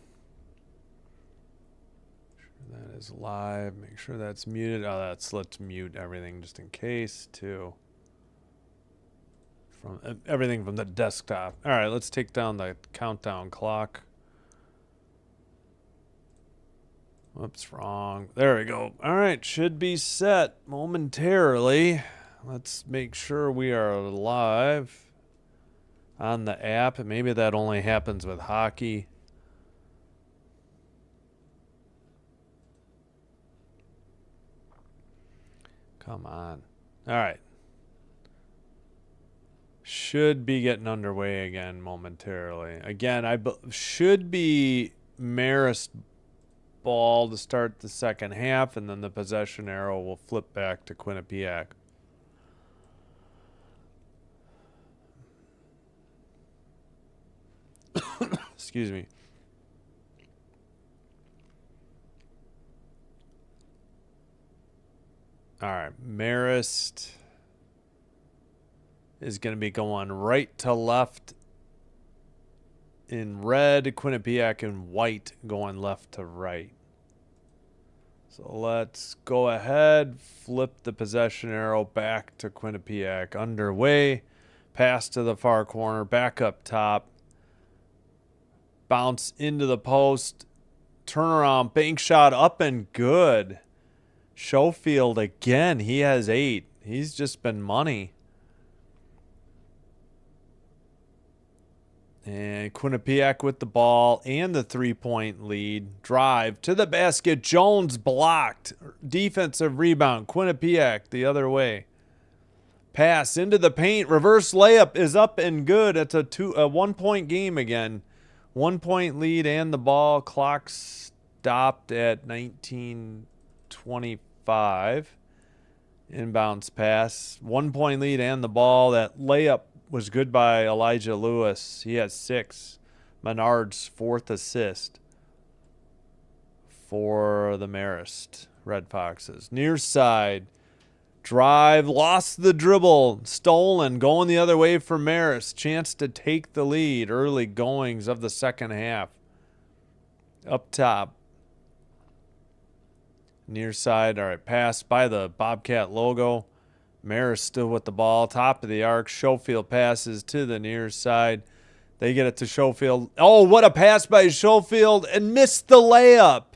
Make sure that is live. Make sure that's muted. Oh, let's mute everything just in case too. From everything from the desktop. All right, let's take down the countdown clock. Whoops, wrong. There we go. All right, should be set momentarily. Let's make sure we are live on the app. Maybe that only happens with hockey. Come on. All right. Should be getting underway again momentarily. Again, should be Marist ball to start the second half, and then the possession arrow will flip back to Quinnipiac. Excuse me. All right, Marist is going to be going right to left in red, Quinnipiac in white going left to right. So let's go ahead, flip the possession arrow back to Quinnipiac. Underway, pass to the far corner, back up top. Bounce into the post, turnaround, bank shot up and good. Schofield again, he has 8. He's just been money. And Quinnipiac with the ball and the 3-point lead. Drive to the basket. Jones blocked. Defensive rebound. Quinnipiac the other way. Pass into the paint. Reverse layup is up and good. It's a 1-point game again. 1-point lead and the ball. Clock stopped at 19:25. Inbounds pass. 1-point lead and the ball. That layup was good by Elijah Lewis. He has 6. Menard's 4th assist for the Marist Red Foxes. Near side. Drive, lost the dribble, stolen, going the other way for Marist. Chance to take the lead. Early goings of the second half. Up top. Near side, all right, pass by the Bobcat logo. Marist still with the ball, top of the arc. Schofield passes to the near side. They get it to Schofield. Oh, what a pass by Schofield and missed the layup.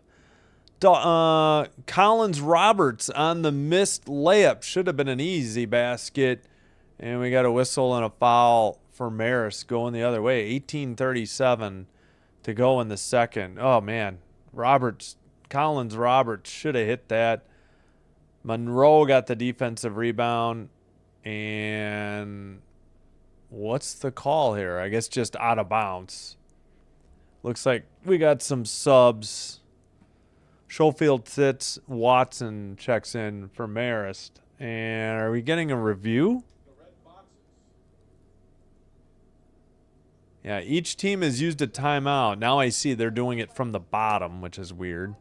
Collins Roberts on the missed layup. Should have been an easy basket. And we got a whistle and a foul for Marist going the other way. 18:37 to go in the second. Oh, man. Collins Roberts should have hit that. Monroe got the defensive rebound. And what's the call here? I guess just out of bounds. Looks like we got some subs. Schofield sits. Watson checks in for Marist. And are we getting a review? The Red Foxes. Yeah, each team has used a timeout. Now I see they're doing it from the bottom, which is weird.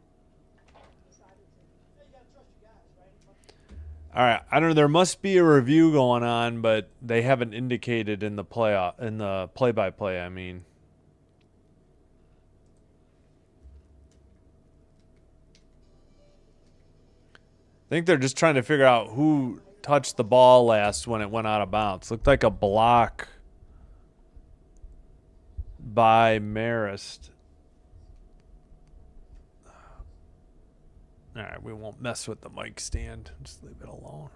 All right, I don't know. There must be a review going on, but they haven't indicated in the play-by-play. I mean, I think they're just trying to figure out who touched the ball last when it went out of bounds. Looked like a block by Marist. All right, we won't mess with the mic stand. Just leave it alone.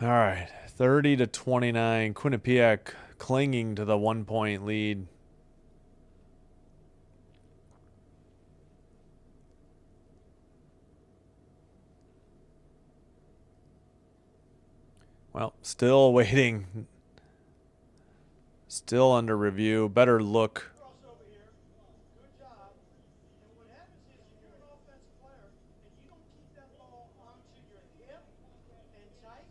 All right, 30-29. Quinnipiac clinging to the 1-point lead. Well, still waiting. Still under review. Better look. Crossover here. Good job. And what happens is if you're an offensive player and you don't keep that ball onto your hip and tight,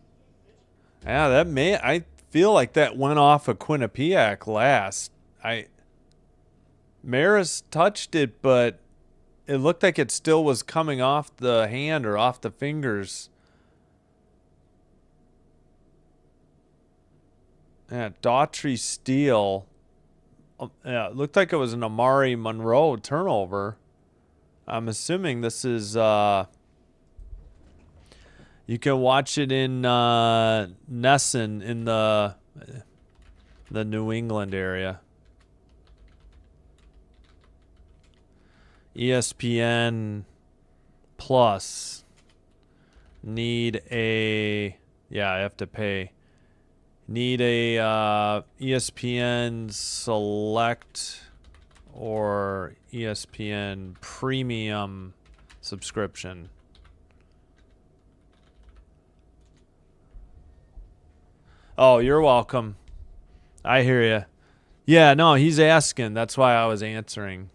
it's Yeah, I feel like that went off of Quinnipiac last. Marist touched it, but it looked like it still was coming off the hand or off the fingers. Yeah, Daughtry steal. Yeah, it looked like it was an Amari Monroe turnover. I'm assuming this is you can watch it in Nesson in the New England area. ESPN Plus. Need a I have to pay. Need a ESPN Select or ESPN Premium subscription. Oh, you're welcome. I hear you. Yeah, no, he's asking. That's why I was answering.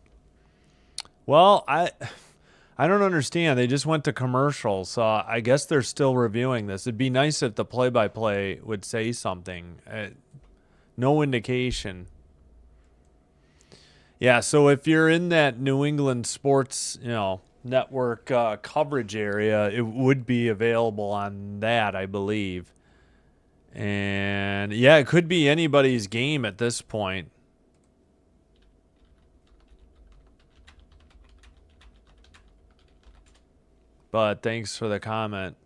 Well, I don't understand. They just went to commercial, so I guess they're still reviewing this. It'd be nice if the play-by-play would say something. No indication. Yeah, so if you're in that New England sports, network coverage area, it would be available on that, I believe. And yeah, it could be anybody's game at this point. But thanks for the comment.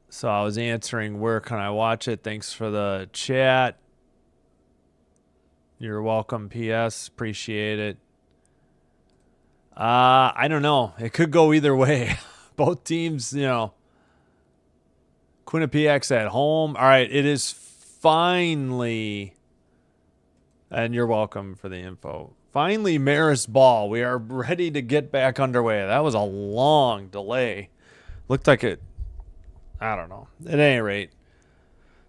So I was answering, where can I watch it? Thanks for the chat. You're welcome, PS. Appreciate it. I don't know. It could go either way. Both teams, Quinnipiac's at home. All right, it is finally, and you're welcome for the info. Finally, Marist ball. We are ready to get back underway. That was a long delay. Looked like it, I don't know. At any rate,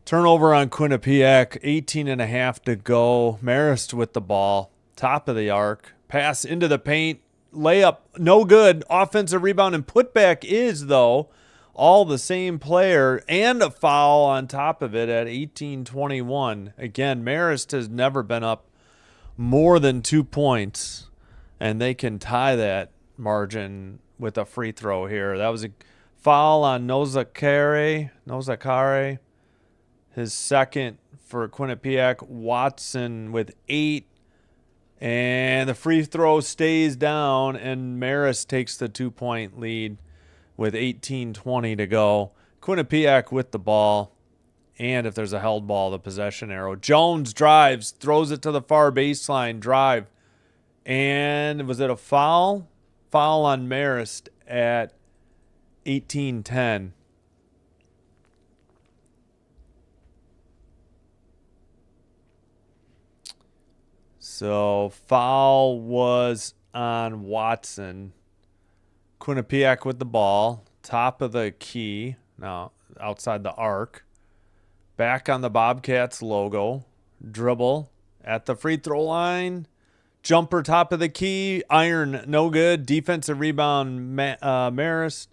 turnover on Quinnipiac, 18.5 to go. Marist with the ball, top of the arc. Pass into the paint, layup, no good. Offensive rebound and putback is, though, all the same player, and a foul on top of it at 18-21. Again, Marist has never been up more than 2 points, and they can tie that margin with a free throw here. That was a foul on Nozakare, his second for Quinnipiac. Watson with 8, and the free throw stays down, and Marist takes the 2-point lead with 18-20 to go. Quinnipiac with the ball. And if there's a held ball, the possession arrow. Jones drives, throws it to the far baseline, drive. And was it a foul? Foul on Marist at 18-10. So foul was on Watson. Quinnipiac with the ball, top of the key, now outside the arc. Back on the Bobcats logo. Dribble at the free throw line. Jumper top of the key. Iron, no good. Defensive rebound, Marist.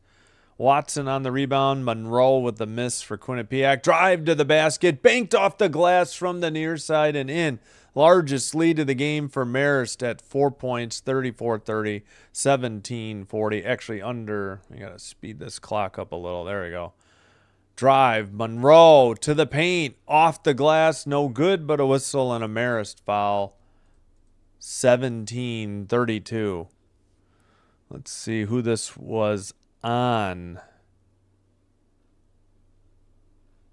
Watson on the rebound. Monroe with the miss for Quinnipiac. Drive to the basket. Banked off the glass from the near side and in. Largest lead of the game for Marist at 4 points, 34-30, 17-40. Actually under, I got to speed this clock up a little. There we go. Drive, Monroe to the paint, off the glass, no good, but a whistle and a Marist foul. 17-32. Let's see who this was on.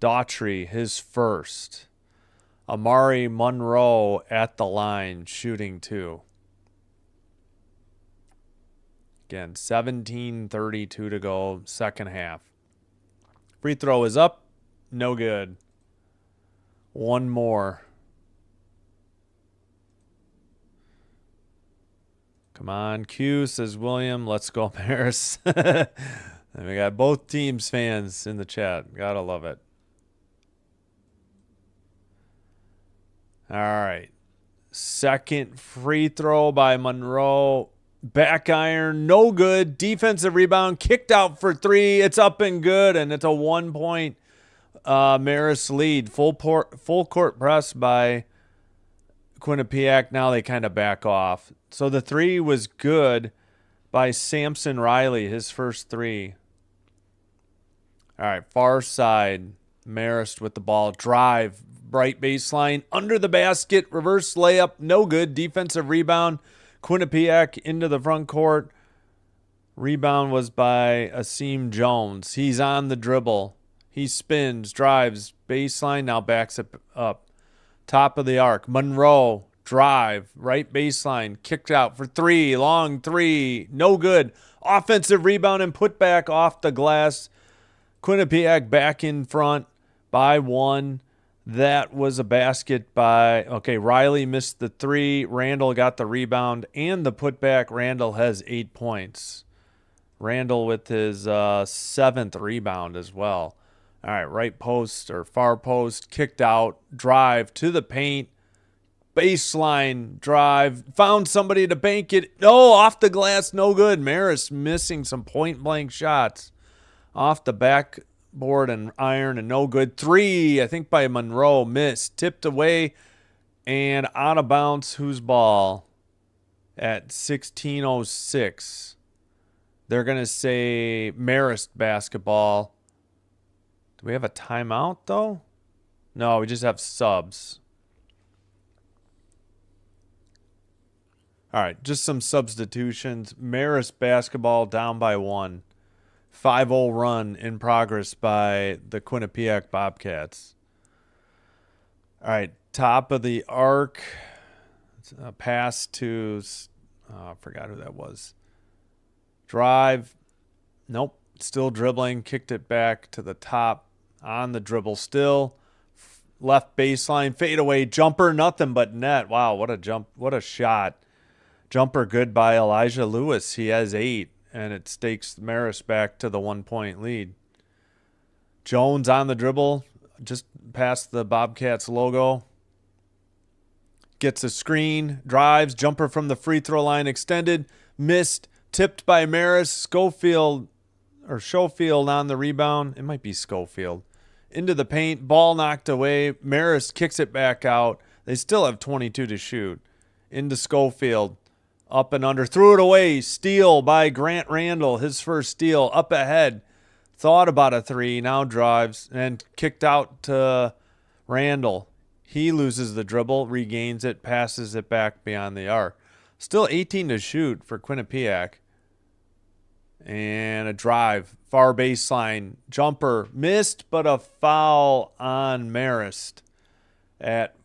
Daughtry, his first. Amari Monroe at the line, shooting 2. Again, 17:32 to go, second half. Free throw is up, no good. One more. Come on, Q, says William. Let's go, Paris. And we got both teams fans in the chat. Gotta love it. All right. Second free throw by Monroe. Back iron, no good. Defensive rebound, kicked out for 3. It's up and good, and it's a 1-point Marist lead. Full court press by Quinnipiac. Now they kind of back off. So the 3 was good by Samson Riley, his first 3. All right, far side. Marist with the ball. Drive, right baseline, under the basket, reverse layup, no good. Defensive rebound. Quinnipiac into the front court. Rebound was by Asim Jones. He's on the dribble. He spins, drives, baseline, now backs it up. Top of the arc. Monroe, drive, right baseline, kicked out for 3, long 3, no good. Offensive rebound and put back off the glass. Quinnipiac back in front by 1. That was a basket by, okay, Riley missed the 3. Randall got the rebound and the putback. Randall has 8 points. Randall with his 7th rebound as well. All right, right post or far post, kicked out, drive to the paint, baseline drive, found somebody to bank it. No, off the glass, no good. Marist missing some point-blank shots. Off the backboard and iron and no good. 3, I think by Monroe, missed, tipped away and out of bounds. Whose ball? At 16:06. They're going to say Marist basketball. Do we have a timeout though? No, we just have subs. All right, just some substitutions. Marist basketball down by 1. 5-0 run in progress by the Quinnipiac Bobcats. All right, top of the arc. A pass to, I forgot who that was. Drive. Nope, still dribbling. Kicked it back to the top. On the dribble still. Left baseline, fadeaway, jumper, nothing but net. Wow, what a jump, what a shot. Jumper good by Elijah Lewis. He has 8. And it stakes Marist back to the 1-point lead. Jones on the dribble, just past the Bobcats logo. Gets a screen, drives, jumper from the free throw line extended, missed, tipped by Marist. Schofield on the rebound. It might be Schofield. Into the paint, ball knocked away. Marist kicks it back out. They still have 22 to shoot. Into Schofield. Up and under, threw it away. Steal by Grant Randall, his first steal. Up ahead, thought about a 3, now drives and kicked out to Randall. He loses the dribble, regains it, passes it back beyond the arc. Still 18 to shoot for Quinnipiac. And a drive, far baseline, jumper, missed, but a foul on Marist at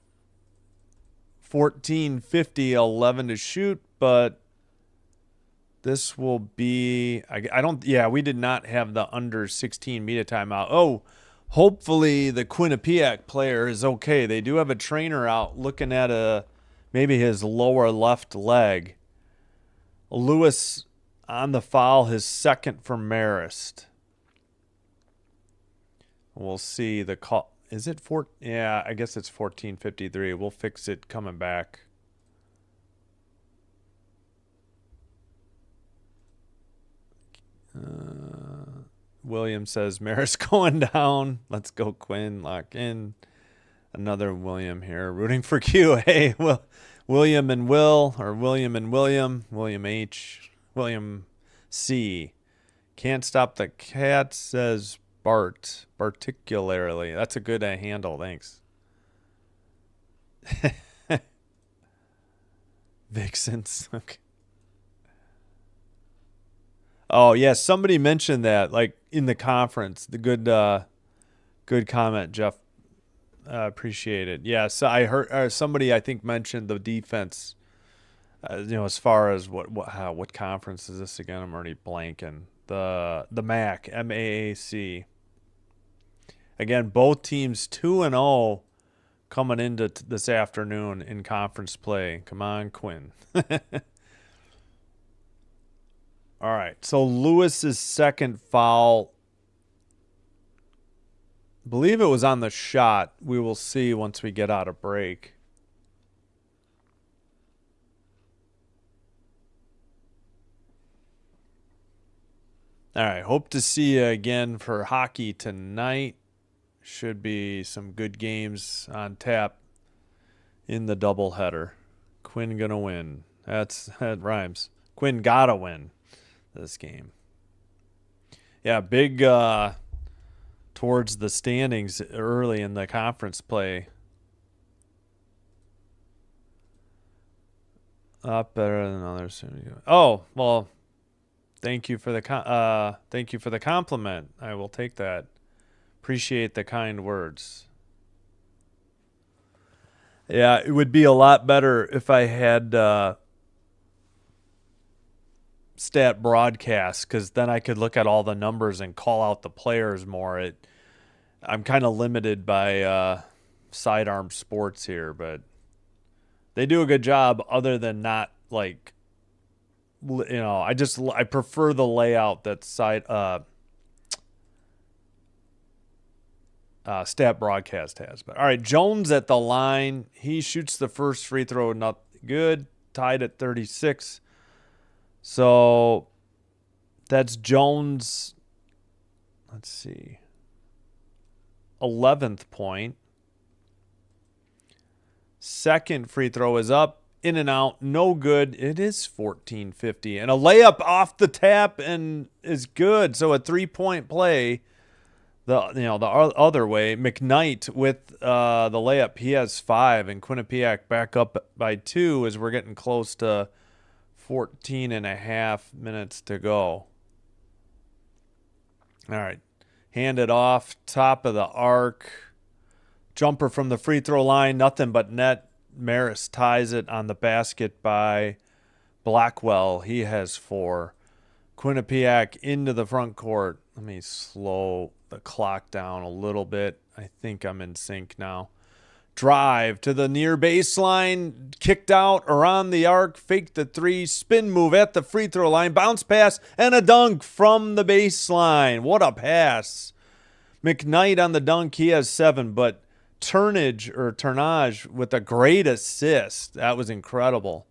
14:50, 11 to shoot. But this will be, we did not have the under 16 media timeout. Oh, hopefully the Quinnipiac player is okay. They do have a trainer out looking at maybe his lower left leg. Lewis on the foul, his second for Marist. We'll see the call. Is it 4? Yeah, I guess it's 14:53. We'll fix it coming back. William says Marist going down. Let's go, Quinn. Lock in. Another William here, rooting for Q. Hey, William and Will, or William and William, William H, William C. Can't stop the cat, says Bart, particularly. That's a good handle, thanks. Vixens, okay. Oh, yeah, somebody mentioned that, like, in the conference. The good comment, Jeff. Appreciate it. Yeah, so I heard somebody I think mentioned the defense. As far as what conference is this again? I'm already blanking. The MAC, MAAC. Again, both teams 2-0 coming into this afternoon in conference play. Come on, Quinn. All right. So Lewis's second foul, believe it was on the shot. We will see once we get out of break. All right. Hope to see you again for hockey tonight. Should be some good games on tap in the doubleheader. Quinn gonna win. That rhymes. Quinn gotta win this game. Yeah, big towards the standings early in the conference play. Up better than others. Oh, well, thank you for the compliment. I will take that. Appreciate the kind words. Yeah, it would be a lot better if I had stat broadcast, because then I could look at all the numbers and call out the players more. I'm kind of limited by sidearm sports here, but they do a good job. Other than not, like, I prefer the layout that stat broadcast has. But all right, Jones at the line. He shoots the first free throw, not good. Tied at 36. So that's Jones. Let's see. 11th point. Second free throw is up, in and out, no good. It is 14:50, and a layup off the tap and is good. So a 3-point play. The other way, McKnight with the layup. He has 5, and Quinnipiac back up by 2 as we're getting close to 14 and a half minutes to go. All right. Hand it off, top of the arc. Jumper from the free throw line, nothing but net. Marist ties it on the basket by Blackwell. He has 4. Quinnipiac into the front court. Let me slow the clock down a little bit. I think I'm in sync now. Drive to the near baseline, kicked out around the arc, fake the 3, spin move at the free throw line, bounce pass, and a dunk from the baseline. What a pass. McKnight on the dunk, he has 7, but Turnage with a great assist. That was incredible.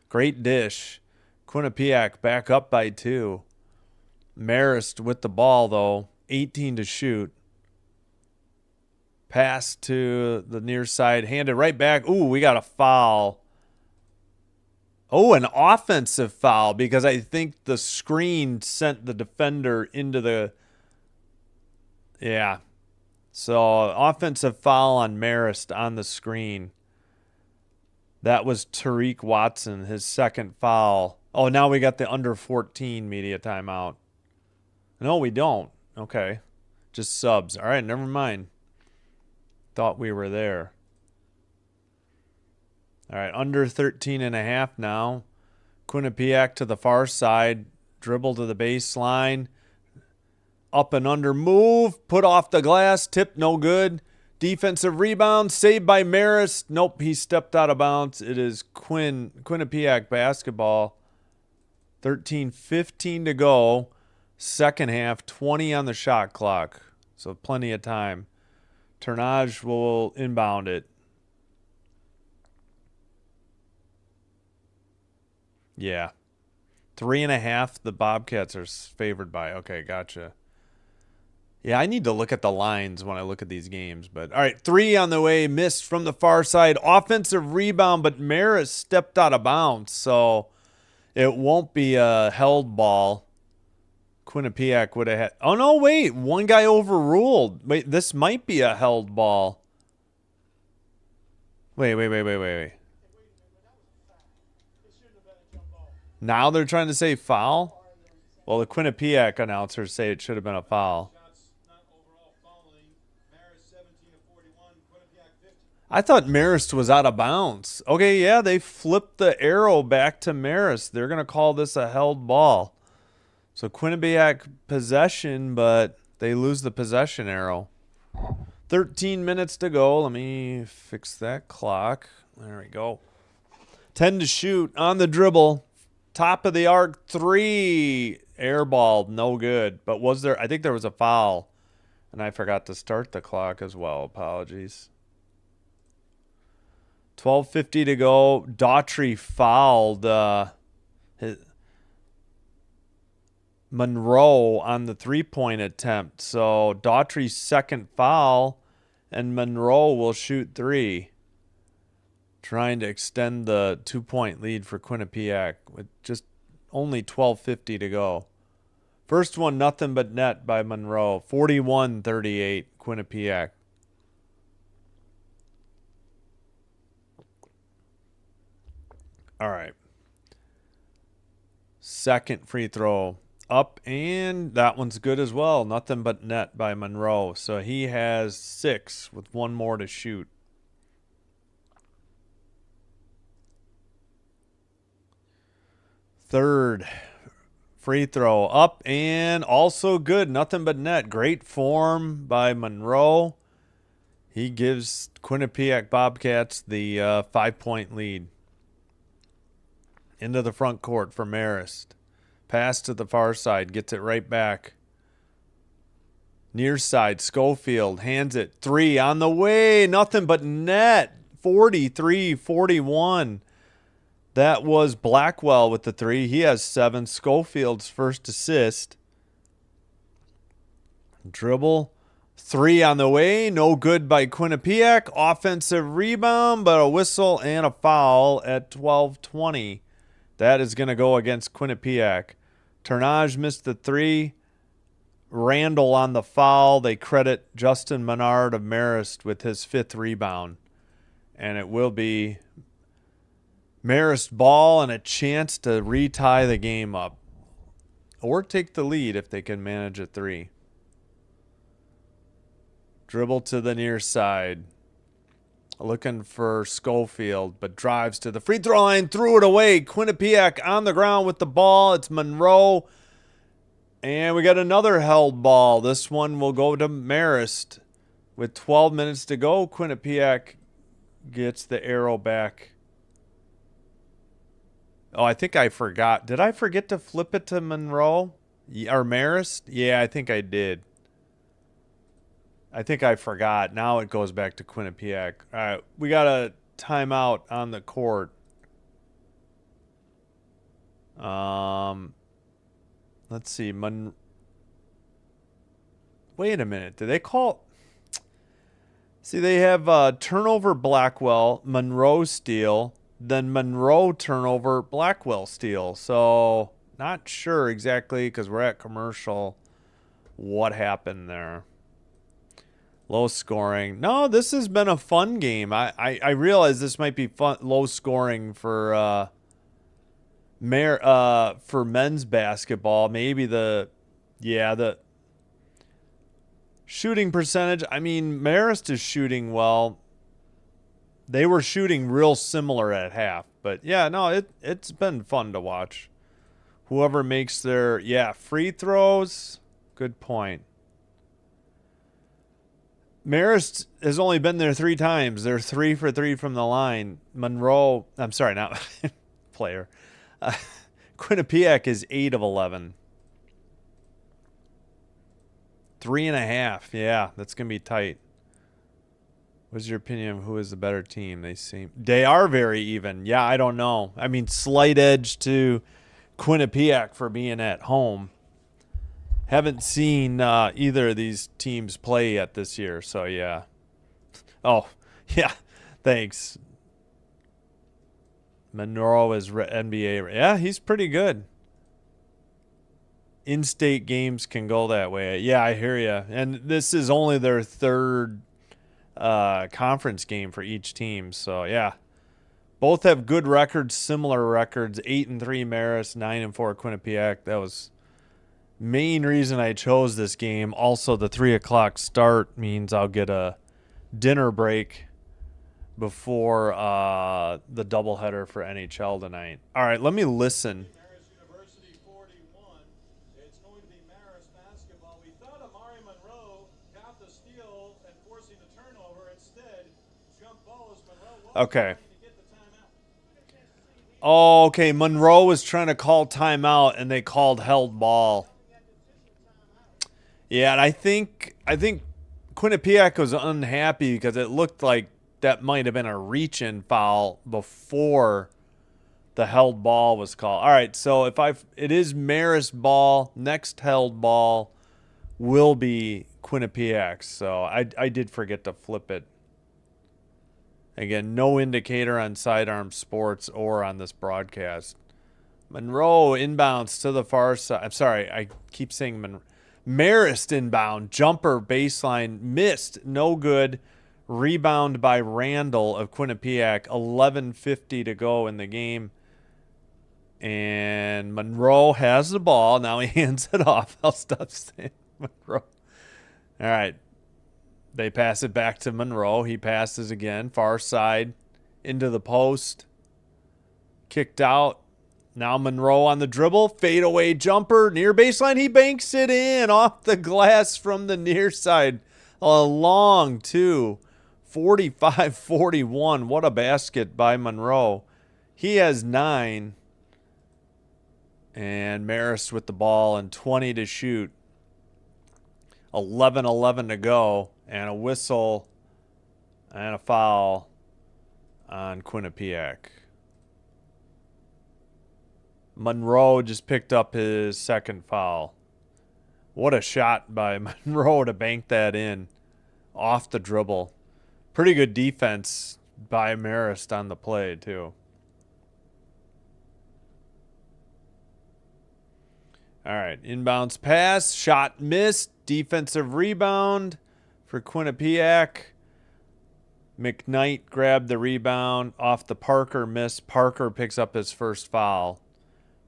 Great dish. Quinnipiac back up by 2. Marist with the ball, though. 18 to shoot. Pass to the near side. Handed right back. Ooh, we got a foul. Oh, an offensive foul, because I think the screen sent the defender into the... Yeah. So, offensive foul on Marist on the screen. That was Tariq Watson, his second foul. Oh, now we got the under 14 media timeout. No, we don't. Okay. Just subs. All right, never mind. Thought we were there. All right, under 13 and a half now. Quinnipiac to the far side. Dribble to the baseline. Up and under move. Put off the glass. Tip no good. Defensive rebound. Saved by Marist. Nope, he stepped out of bounds. It is Quinnipiac basketball. 13:15 to go. Second half. 20 on the shot clock. So plenty of time. Turnage will inbound it. Yeah. 3.5 the Bobcats are favored by. Okay, gotcha. Yeah, I need to look at the lines when I look at these games. But all right, 3 on the way, missed from the far side. Offensive rebound, but Marist stepped out of bounds, so it won't be a held ball. Quinnipiac would have had. Oh no, wait, one guy overruled. Wait, this might be a held ball. Wait. Now they're trying to say foul? Well, the Quinnipiac announcers say it should have been a foul. I thought Marist was out of bounds. Okay, yeah, they flipped the arrow back to Marist. They're going to call this a held ball. So Quinnipiac possession, but they lose the possession arrow. 13 minutes to go. Let me fix that clock. There we go. 10 to shoot on the dribble. Top of the arc, 3. Air ball, no good. But was there? I think there was a foul. And I forgot to start the clock as well. Apologies. 12:50 to go. Daughtry fouled Monroe on the 3-point attempt. So Daughtry's second foul, and Monroe will shoot 3. Trying to extend the 2-point lead for Quinnipiac with just only 12:50 to go. First one, nothing but net by Monroe. 41-38, Quinnipiac. All right. Second free throw up, and that one's good as well. Nothing but net by Monroe. So he has 6 with 1 more to shoot. Third free throw up and also good. Nothing but net. Great form by Monroe. He gives Quinnipiac Bobcats the 5-point lead. Into the front court for Marist. Pass to the far side. Gets it right back. Near side. Schofield hands it. 3 on the way. Nothing but net. 43-41. That was Blackwell with the 3. He has 7. Schofield's first assist. Dribble. 3 on the way. No good by Quinnipiac. Offensive rebound, but a whistle and a foul at 12:20. That is going to go against Quinnipiac. Turnage missed the 3. Randall on the foul. They credit Justin Menard of Marist with his 5th rebound. And it will be Marist ball and a chance to retie the game up. Or take the lead if they can manage a 3. Dribble to the near side. Looking for Schofield, but drives to the free throw line, threw it away. Quinnipiac on the ground with the ball. It's Monroe. And we got another held ball. This one will go to Marist. With 12 minutes to go, Quinnipiac gets the arrow back. Oh, I think I forgot. Did I forget to flip it to Monroe? Or Marist? Yeah, I think I did. I think I forgot. Now it goes back to Quinnipiac. All right, we got a timeout on the court. Let's see. Wait a minute. Did they call? See, they have turnover Blackwell, Monroe steal, then Monroe turnover, Blackwell steal. So not sure exactly because we're at commercial what happened there. Low scoring. No, this has been a fun game. I realize this might be fun, low scoring for men's basketball. Maybe the shooting percentage. I mean, Marist is shooting well. They were shooting real similar at half, but yeah, no, it's been fun to watch. Whoever makes their free throws. Good point. Marist has only been there 3 times. They're 3 for 3 from the line. Monroe, I'm sorry, not player. Quinnipiac is 8 of 11. 3.5. Yeah, that's gonna be tight. What's your opinion of who is the better team? They are very even. Yeah, I don't know. I mean, slight edge to Quinnipiac for being at home. Haven't seen either of these teams play yet this year, so yeah. Oh, yeah. Thanks. Monroe is NBA. Yeah, he's pretty good. In-state games can go that way. Yeah, I hear you. And this is only their third conference game for each team, so yeah. Both have good records, similar records. 8-3 Marist, 9-4 Quinnipiac. That was main reason I chose this game. Also, the 3 o'clock start means I'll get a dinner break before the doubleheader for NHL tonight. All right, let me listen. Marist University 41. It's going to be Marist basketball. We thought Amari Monroe got the steal and forcing the turnover. Instead, jump ball as Monroe Okay. trying to get the timeout. Oh, okay. Monroe was trying to call timeout, and they called held ball. Yeah, and I think Quinnipiac was unhappy because it looked like that might have been a reach-in foul before the held ball was called. All right, so it is Marist ball. Next held ball will be Quinnipiac. So I did forget to flip it. Again, no indicator on Sidearm Sports or on this broadcast. Monroe inbounds to the far side. I'm sorry, I keep saying Marist inbound. Jumper baseline missed. No good. Rebound by Randall of Quinnipiac. 11:50 to go in the game. And Monroe has the ball. Now he hands it off. I'll stop saying Monroe. All right. They pass it back to Monroe. He passes again. Far side into the post. Kicked out. Now Monroe on the dribble. Fadeaway jumper. Near baseline. He banks it in off the glass from the near side. A long two. 45-41. What a basket by Monroe. He has 9. And Marist with the ball and 20 to shoot. 11-11 to go. And a whistle and a foul on Quinnipiac. Monroe just picked up his second foul. What a shot by Monroe to bank that in off the dribble. Pretty good defense by Marist on the play, too. All right, inbounds pass, shot missed, defensive rebound for Quinnipiac. McKnight grabbed the rebound off the Parker miss. Parker picks up his first foul.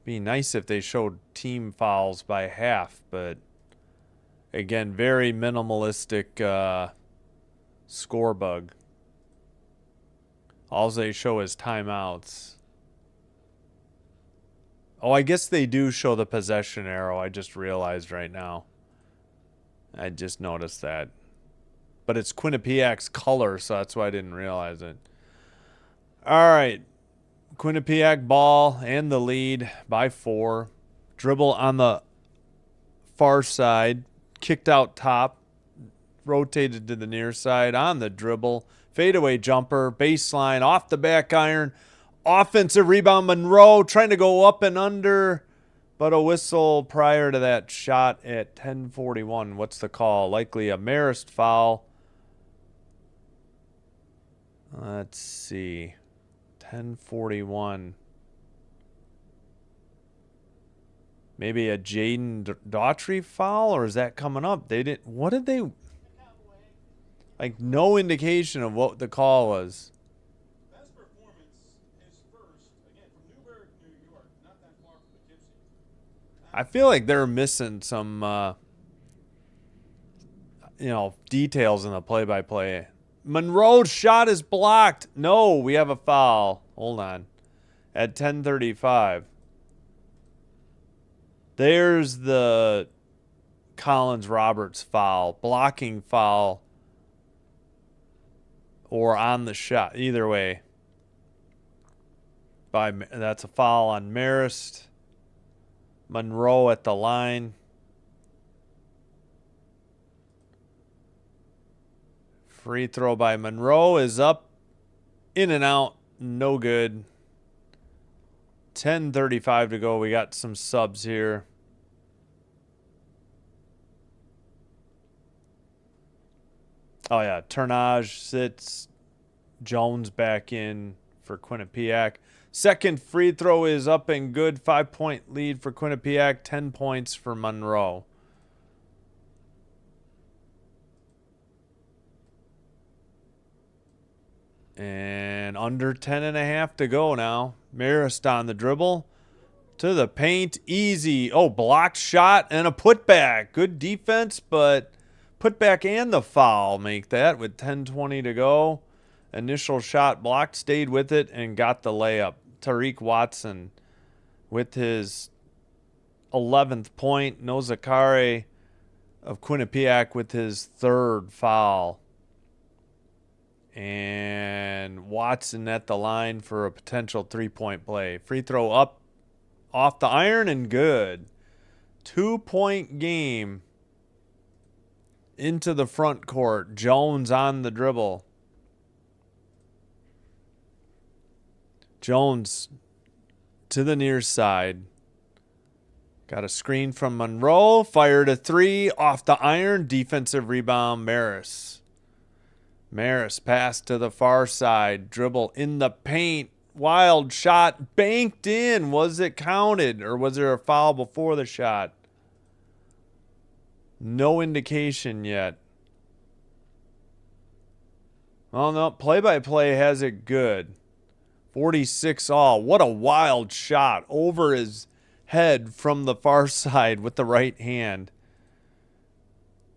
Be nice if they showed team fouls by half, but again, very minimalistic score bug. All they show is timeouts. Oh, I guess they do show the possession arrow. I just realized right now. I just noticed that. But it's Quinnipiac's color, so that's why I didn't realize it. All right. Quinnipiac ball and the lead by 4. Dribble on the far side. Kicked out top. Rotated to the near side on the dribble. Fadeaway jumper. Baseline off the back iron. Offensive rebound. Monroe trying to go up and under. But a whistle prior to that shot at 10:41. What's the call? Likely a Marist foul. Let's see. 10:41. Maybe a Jaden Daughtry foul, or is that coming up? They didn't. What did they? Like, no indication of what the call was. Best performance is first, again, from Newburgh, New York, not that far from Poughkeepsie. I feel like they're missing some, details in the play-by-play. Monroe's shot is blocked. No, we have a foul. Hold on. At 10:35. There's the Collins-Roberts foul. Blocking foul. Or on the shot. Either way. That's a foul on Marist. Monroe at the line. Free throw by Monroe is up. In and out. No good. 10:35 to go. We got some subs here. Oh, yeah. Turnage sits. Jones back in for Quinnipiac. Second free throw is up and good. 5-point lead for Quinnipiac. 10 points for Monroe. And under 10.5 to go now. Marist on the dribble. To the paint. Easy. Oh, blocked shot and a putback. Good defense, but putback and the foul make that with 10:20 to go. Initial shot blocked, stayed with it, and got the layup. Tariq Watson with his 11th point. Nozakare of Quinnipiac with his 3rd foul. And Watson at the line for a potential 3-point play. Free throw up off the iron and good. 2-point game into the front court. Jones on the dribble. Jones to the near side. Got a screen from Monroe. Fired a 3 off the iron. Defensive rebound, Marist. Marist pass to the far side. Dribble in the paint. Wild shot. Banked in. Was it counted? Or was there a foul before the shot? No indication yet. Well, no. Play-by-play has it good. 46 all. What a wild shot. Over his head from the far side with the right hand.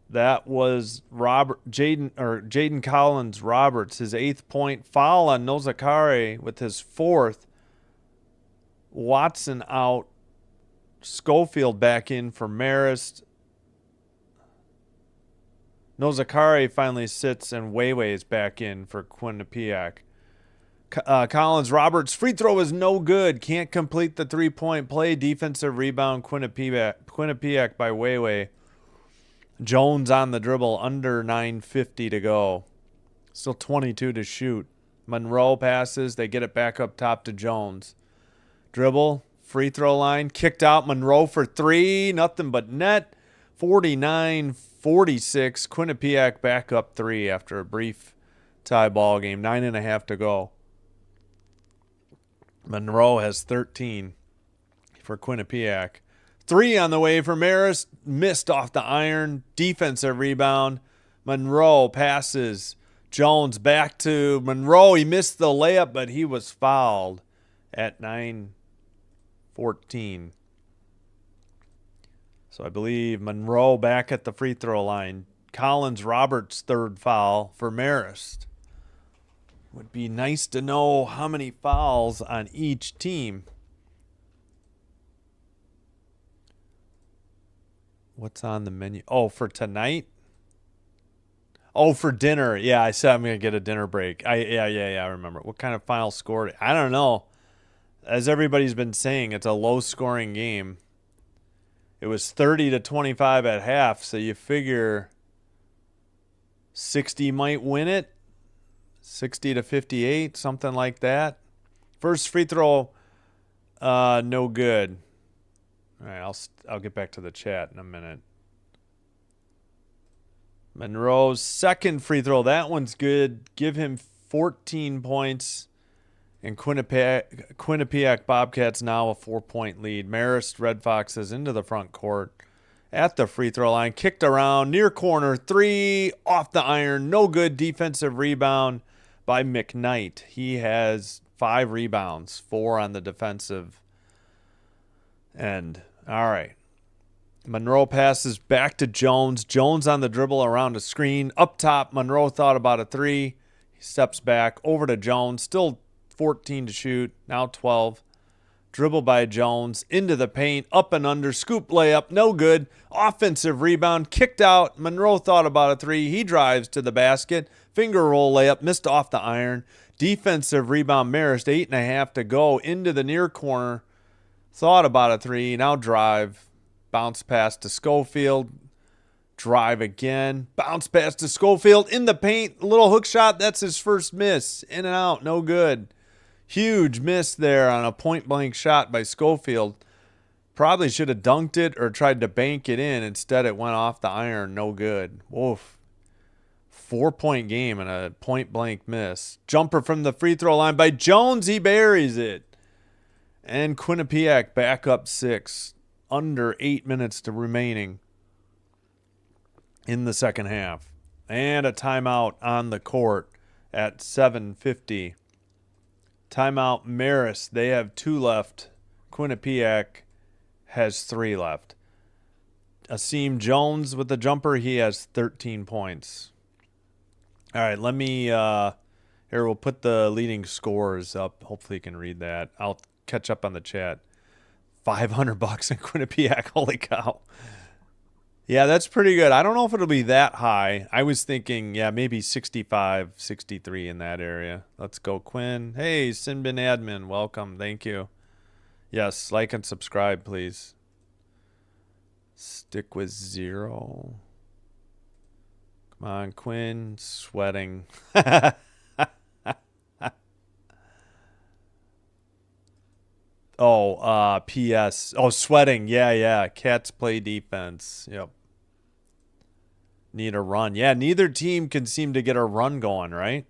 That was Jaden Collins Roberts, his 8th point. Foul on Nozakare with his 4th. Watson out. Schofield back in for Marist. Nozakare finally sits and Weiwei is back in for Quinnipiac. Collins Roberts free throw is no good. Can't complete the 3-point play. Defensive rebound Quinnipiac by Weiwei. Jones on the dribble, under 9:50 to go. Still 22 to shoot. Monroe passes. They get it back up top to Jones. Dribble, free throw line, kicked out. Monroe for 3. Nothing but net. 49-46. Quinnipiac back up 3 after a brief tie ball game. 9.5 to go. Monroe has 13 for Quinnipiac. 3 on the way for Marist. Missed off the iron. Defensive rebound. Monroe passes. Jones back to Monroe. He missed the layup, but he was fouled at 9:14. So I believe Monroe back at the free throw line. Collins Roberts' 3rd foul for Marist. Would be nice to know how many fouls on each team. What's on the menu? Oh, for tonight? Oh, for dinner. Yeah, I said I'm going to get a dinner break. I remember. What kind of final score? I don't know. As everybody's been saying, it's a low-scoring game. It was 30-25 at half, so you figure 60 might win it. 60-58, something like that. First free throw, no good. All right, I'll get back to the chat in a minute. Monroe's 2nd free throw, that one's good. Give him 14 points. And Quinnipiac Bobcats now a 4-point lead. Marist Red Foxes into the front court at the free throw line. Kicked around, near corner, 3 off the iron. No good. Defensive rebound by McKnight. He has 5 rebounds, 4 on the defensive end. All right. Monroe passes back to Jones. Jones on the dribble around a screen. Up top, Monroe thought about a 3. He steps back over to Jones. Still 14 to shoot. Now 12. Dribble by Jones. Into the paint. Up and under. Scoop layup. No good. Offensive rebound. Kicked out. Monroe thought about a 3. He drives to the basket. Finger roll layup. Missed off the iron. Defensive rebound. Marist. 8.5 to go. Into the near corner. Thought about a 3. Now drive. Bounce pass to Schofield. Drive again. Bounce pass to Schofield. In the paint. Little hook shot. That's his first miss. In and out. No good. Huge miss there on a point-blank shot by Schofield. Probably should have dunked it or tried to bank it in. Instead, it went off the iron. No good. Woof. 4-point game and a point-blank miss. Jumper from the free throw line by Jones. He buries it. And Quinnipiac back up 6. Under 8 minutes to remaining in the second half. And a timeout on the court at 7:50. Timeout Marist. They have 2 left. Quinnipiac has 3 left. Asim Jones with the jumper. He has 13 points. All right, let me here we'll put the leading scores up. Hopefully you can read that. I'll catch up on the chat. $500 in Quinnipiac. Holy cow. Yeah, that's pretty good. I don't know if it'll be that high. I was thinking, yeah, maybe 65, 63 in that area. Let's go, Quinn. Hey, Sinbin Admin, welcome. Thank you. Yes, like and subscribe, please. Stick with 0. Come on, Quinn. Sweating. Oh, PS. Oh, sweating. Yeah. Cats play defense. Yep. Need a run. Yeah, neither team can seem to get a run going, right?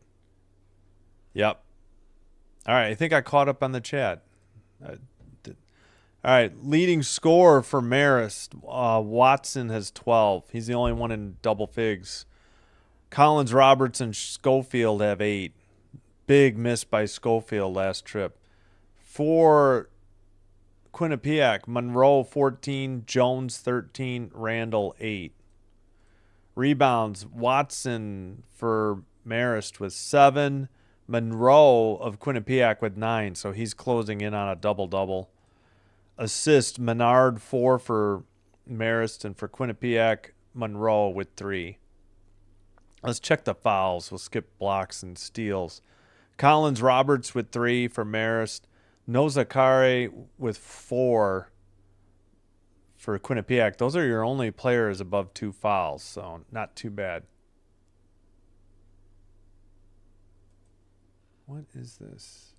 Yep. All right, I think I caught up on the chat. All right, leading scorer for Marist. Watson has 12. He's the only one in double figs. Collins, Roberts, and Schofield have 8. Big miss by Schofield last trip. For Quinnipiac, Monroe 14, Jones 13, Randall 8. Rebounds, Watson for Marist with 7. Monroe of Quinnipiac with 9, so he's closing in on a double-double. Assist, Menard 4 for Marist, and for Quinnipiac, Monroe with 3. Let's check the fouls. We'll skip blocks and steals. Collins Roberts with 3 for Marist. Nozakare with 4 for Quinnipiac. Those are your only players above 2 fouls, so not too bad. What is this?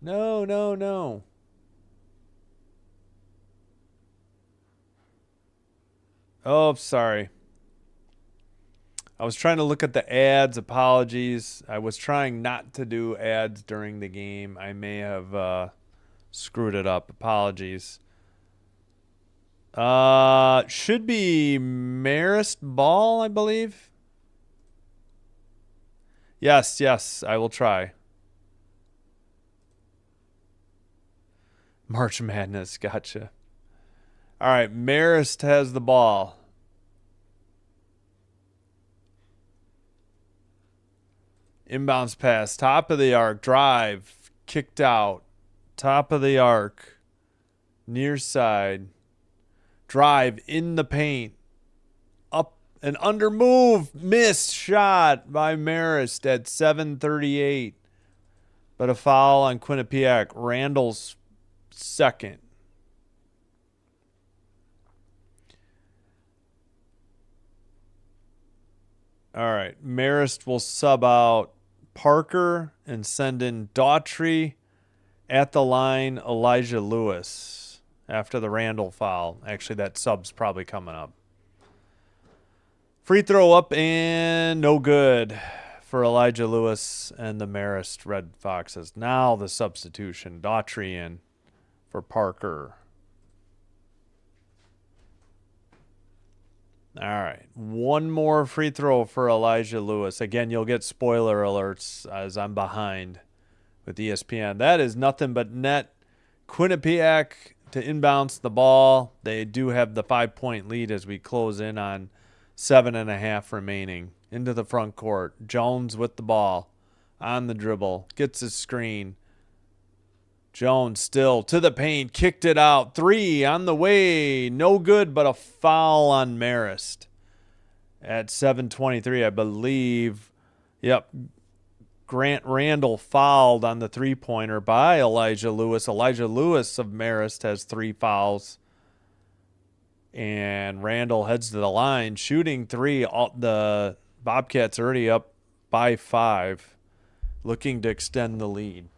No. Oh, sorry. I was trying to look at the ads. Apologies. I was trying not to do ads during the game. I may have screwed it up. Apologies. Should be Marist ball, I believe. Yes, I will try. March Madness, gotcha. All right, Marist has the ball. Inbounds pass, top of the arc, drive, kicked out, top of the arc, near side, drive in the paint, up and under move, missed shot by Marist at 7:38, but a foul on Quinnipiac. Randall's second. All right, Marist will sub out Parker and send in Daughtry. At the line, Elijah Lewis after the Randall foul. Actually, that sub's probably coming up. Free throw up and no good for Elijah Lewis and the Marist Red Foxes. Now the substitution. Daughtry in for Parker. All right. One more free throw for Elijah Lewis. Again, you'll get spoiler alerts as I'm behind with ESPN. That is nothing but net. Quinnipiac to inbounce the ball. They do have the 5-point lead as we close in on 7.5 remaining. Into the front court. Jones with the ball on the dribble. Gets his screen. Jones still to the paint. Kicked it out. 3 on the way. No good, but a foul on Marist. At 7:23, I believe. Yep. Grant Randall fouled on the 3-pointer by Elijah Lewis. Elijah Lewis of Marist has 3 fouls. And Randall heads to the line. Shooting 3. The Bobcats already up by 5. Looking to extend the lead.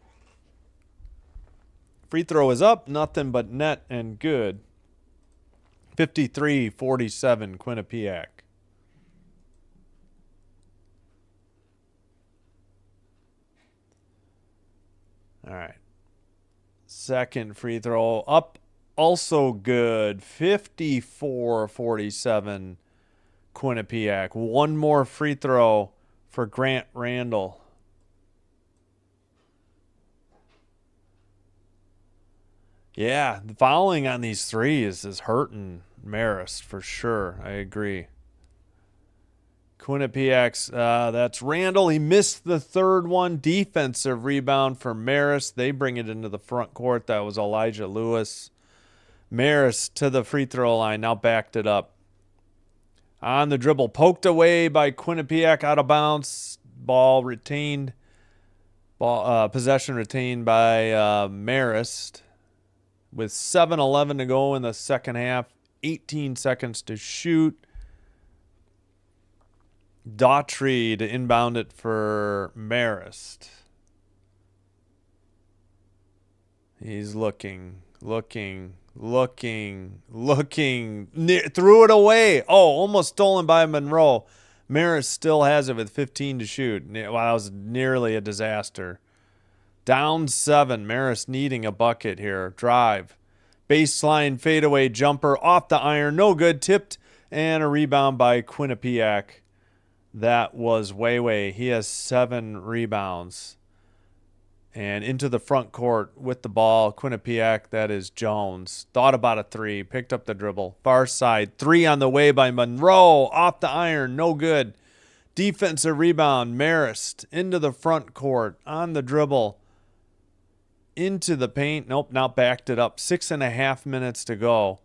Free throw is up. Nothing but net and good. 53-47 Quinnipiac. All right. Second free throw up, also good. 54-47 Quinnipiac. One more free throw for Grant Randall. Yeah, the fouling on these threes is hurting Marist for sure. I agree. Quinnipiac's, that's Randall. He missed the third one. Defensive rebound for Marist. They bring it into the front court. That was Elijah Lewis. Marist to the free throw line. Now backed it up. On the dribble. Poked away by Quinnipiac, out of bounds. Ball retained. Possession retained by Marist. With 7:11 to go in the second half. 18 seconds to shoot. Daughtry to inbound it for Marist. He's looking. Threw it away. Oh, almost stolen by Monroe. Marist still has it with 15 to shoot. Wow, that was nearly a disaster. Down 7. Marist needing a bucket here. Drive. Baseline fadeaway jumper off the iron. No good. Tipped. And a rebound by Quinnipiac. That was Weiwei. He has 7 rebounds. And into the front court with the ball. Quinnipiac, that is Jones. Thought about a 3. Picked up the dribble. Far side. 3 on the way by Monroe. Off the iron. No good. Defensive rebound. Marist into the front court. On the dribble. Into the paint. Nope, now backed it up. 6.5 minutes to go.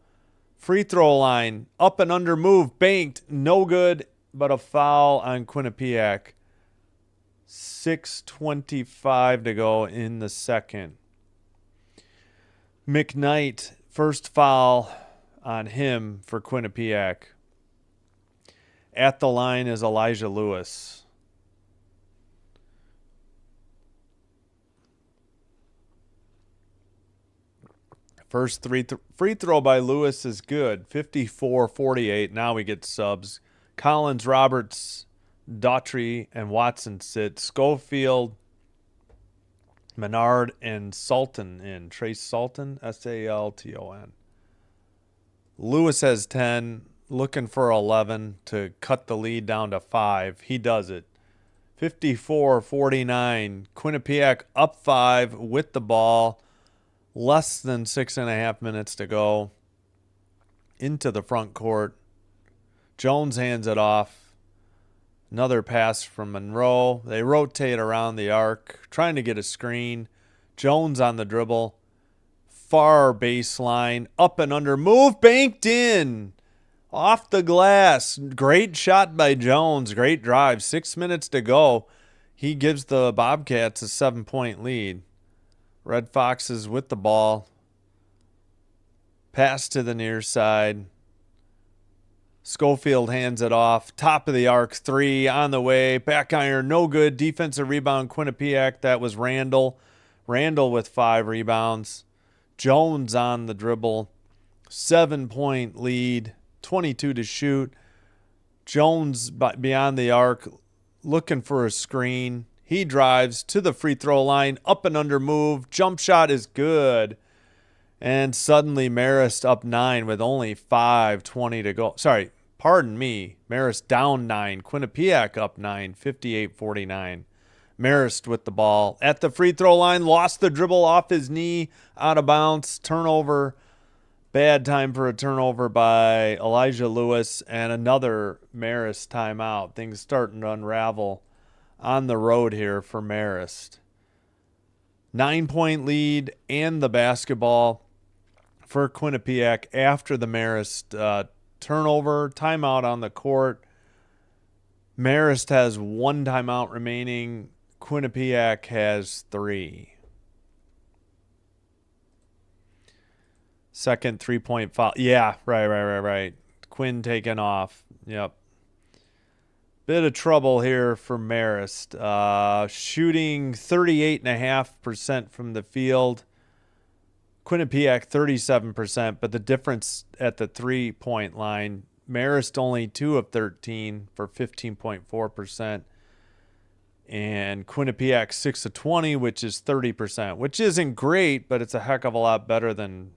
Free throw line. Up and under move. Banked. No good. But a foul on Quinnipiac. 6:25 to go in the second. McKnight, first foul on him for Quinnipiac. At the line is Elijah Lewis. First free throw by Lewis is good. 54-48. Now we get subs. Collins, Roberts, Daughtry, and Watson sit. Schofield, Menard, and Sultan in. Trace Sultan, Salton. Lewis has 10, looking for 11 to cut the lead down to 5. He does it. 54-49. Quinnipiac up 5 with the ball. Less than 6.5 minutes to go. Into the front court. Jones hands it off. Another pass from Monroe. They rotate around the arc, trying to get a screen. Jones on the dribble. Far baseline. Up and under. Move. Banked in. Off the glass. Great shot by Jones. Great drive. 6 minutes to go. He gives the Bobcats a 7-point lead. Red Foxes with the ball. Pass to the near side. Schofield hands it off. Top of the arc, 3 on the way. Back iron, no good. Defensive rebound, Quinnipiac. That was Randall. Randall with 5 rebounds. Jones on the dribble. 7-point lead. 22 to shoot. Jones beyond the arc, looking for a screen. He drives to the free throw line. Up and under move. Jump shot is good. And suddenly Marist up 9 with only 5:20 to go. Sorry, pardon me. Marist down 9. Quinnipiac up 9, 58-49. Marist with the ball at the free throw line. Lost the dribble off his knee. Out of bounds. Turnover. Bad time for a turnover by Elijah Lewis. And another Marist timeout. Things starting to unravel on the road here for Marist. 9-point lead and the basketball for Quinnipiac after the Marist turnover. Timeout on the court. Marist has 1 timeout remaining. Quinnipiac has 3. Second 3-point foul. Yeah, right. Quinn taken off. Yep. Bit of trouble here for Marist. Shooting 38.5% from the field. Quinnipiac 37%, but the difference at the 3-point line, Marist only 2 of 13 for 15.4%. And Quinnipiac 6 of 20, which is 30%, which isn't great, but it's a heck of a lot better than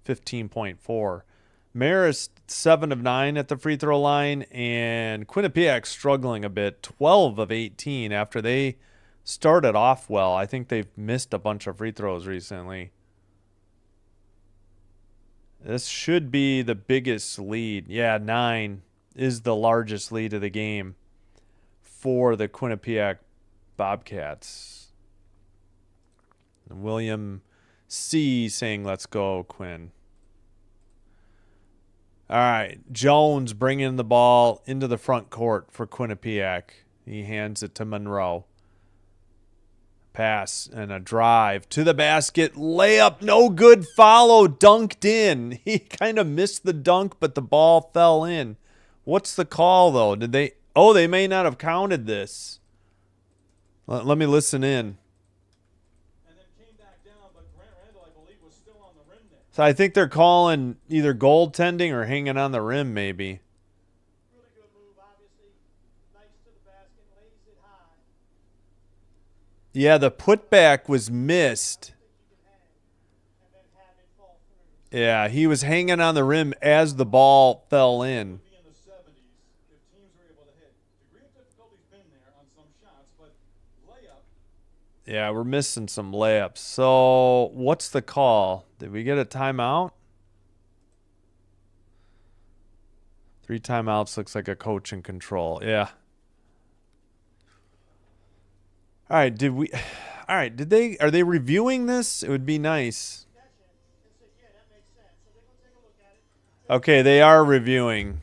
15.4. Marist 7 of 9 at the free throw line, and Quinnipiac struggling a bit, 12 of 18 after they started off well. I think they've missed a bunch of free throws recently. This should be the biggest lead. Yeah, 9 is the largest lead of the game for the Quinnipiac Bobcats. And William C. saying, let's go, Quinn. All right, Jones bringing the ball into the front court for Quinnipiac. He hands it to Monroe. Pass and a drive to the basket. Layup, no good. Follow, dunked in. He kind of missed the dunk, but the ball fell in. What's the call, though? Did they... Oh, they may not have counted this. Let me listen in. And then came back down, but Grant Randall, I believe, was still on the rim there. So I think they're calling either goaltending or hanging on the rim, maybe. Really good move, obviously. Nice to the basket, lays it high. Yeah, the putback was missed. And then have it fall through. Yeah, he was hanging on the rim as the ball fell in. Be in the 70s if teams were able to hit. Degree of difficulty's been there on some shots, but layup. Yeah, we're missing some layups. So what's the call? Did we get a timeout? 3 timeouts looks like a coach in control. Yeah. All right, are they reviewing this? It would be nice. Okay, they are reviewing.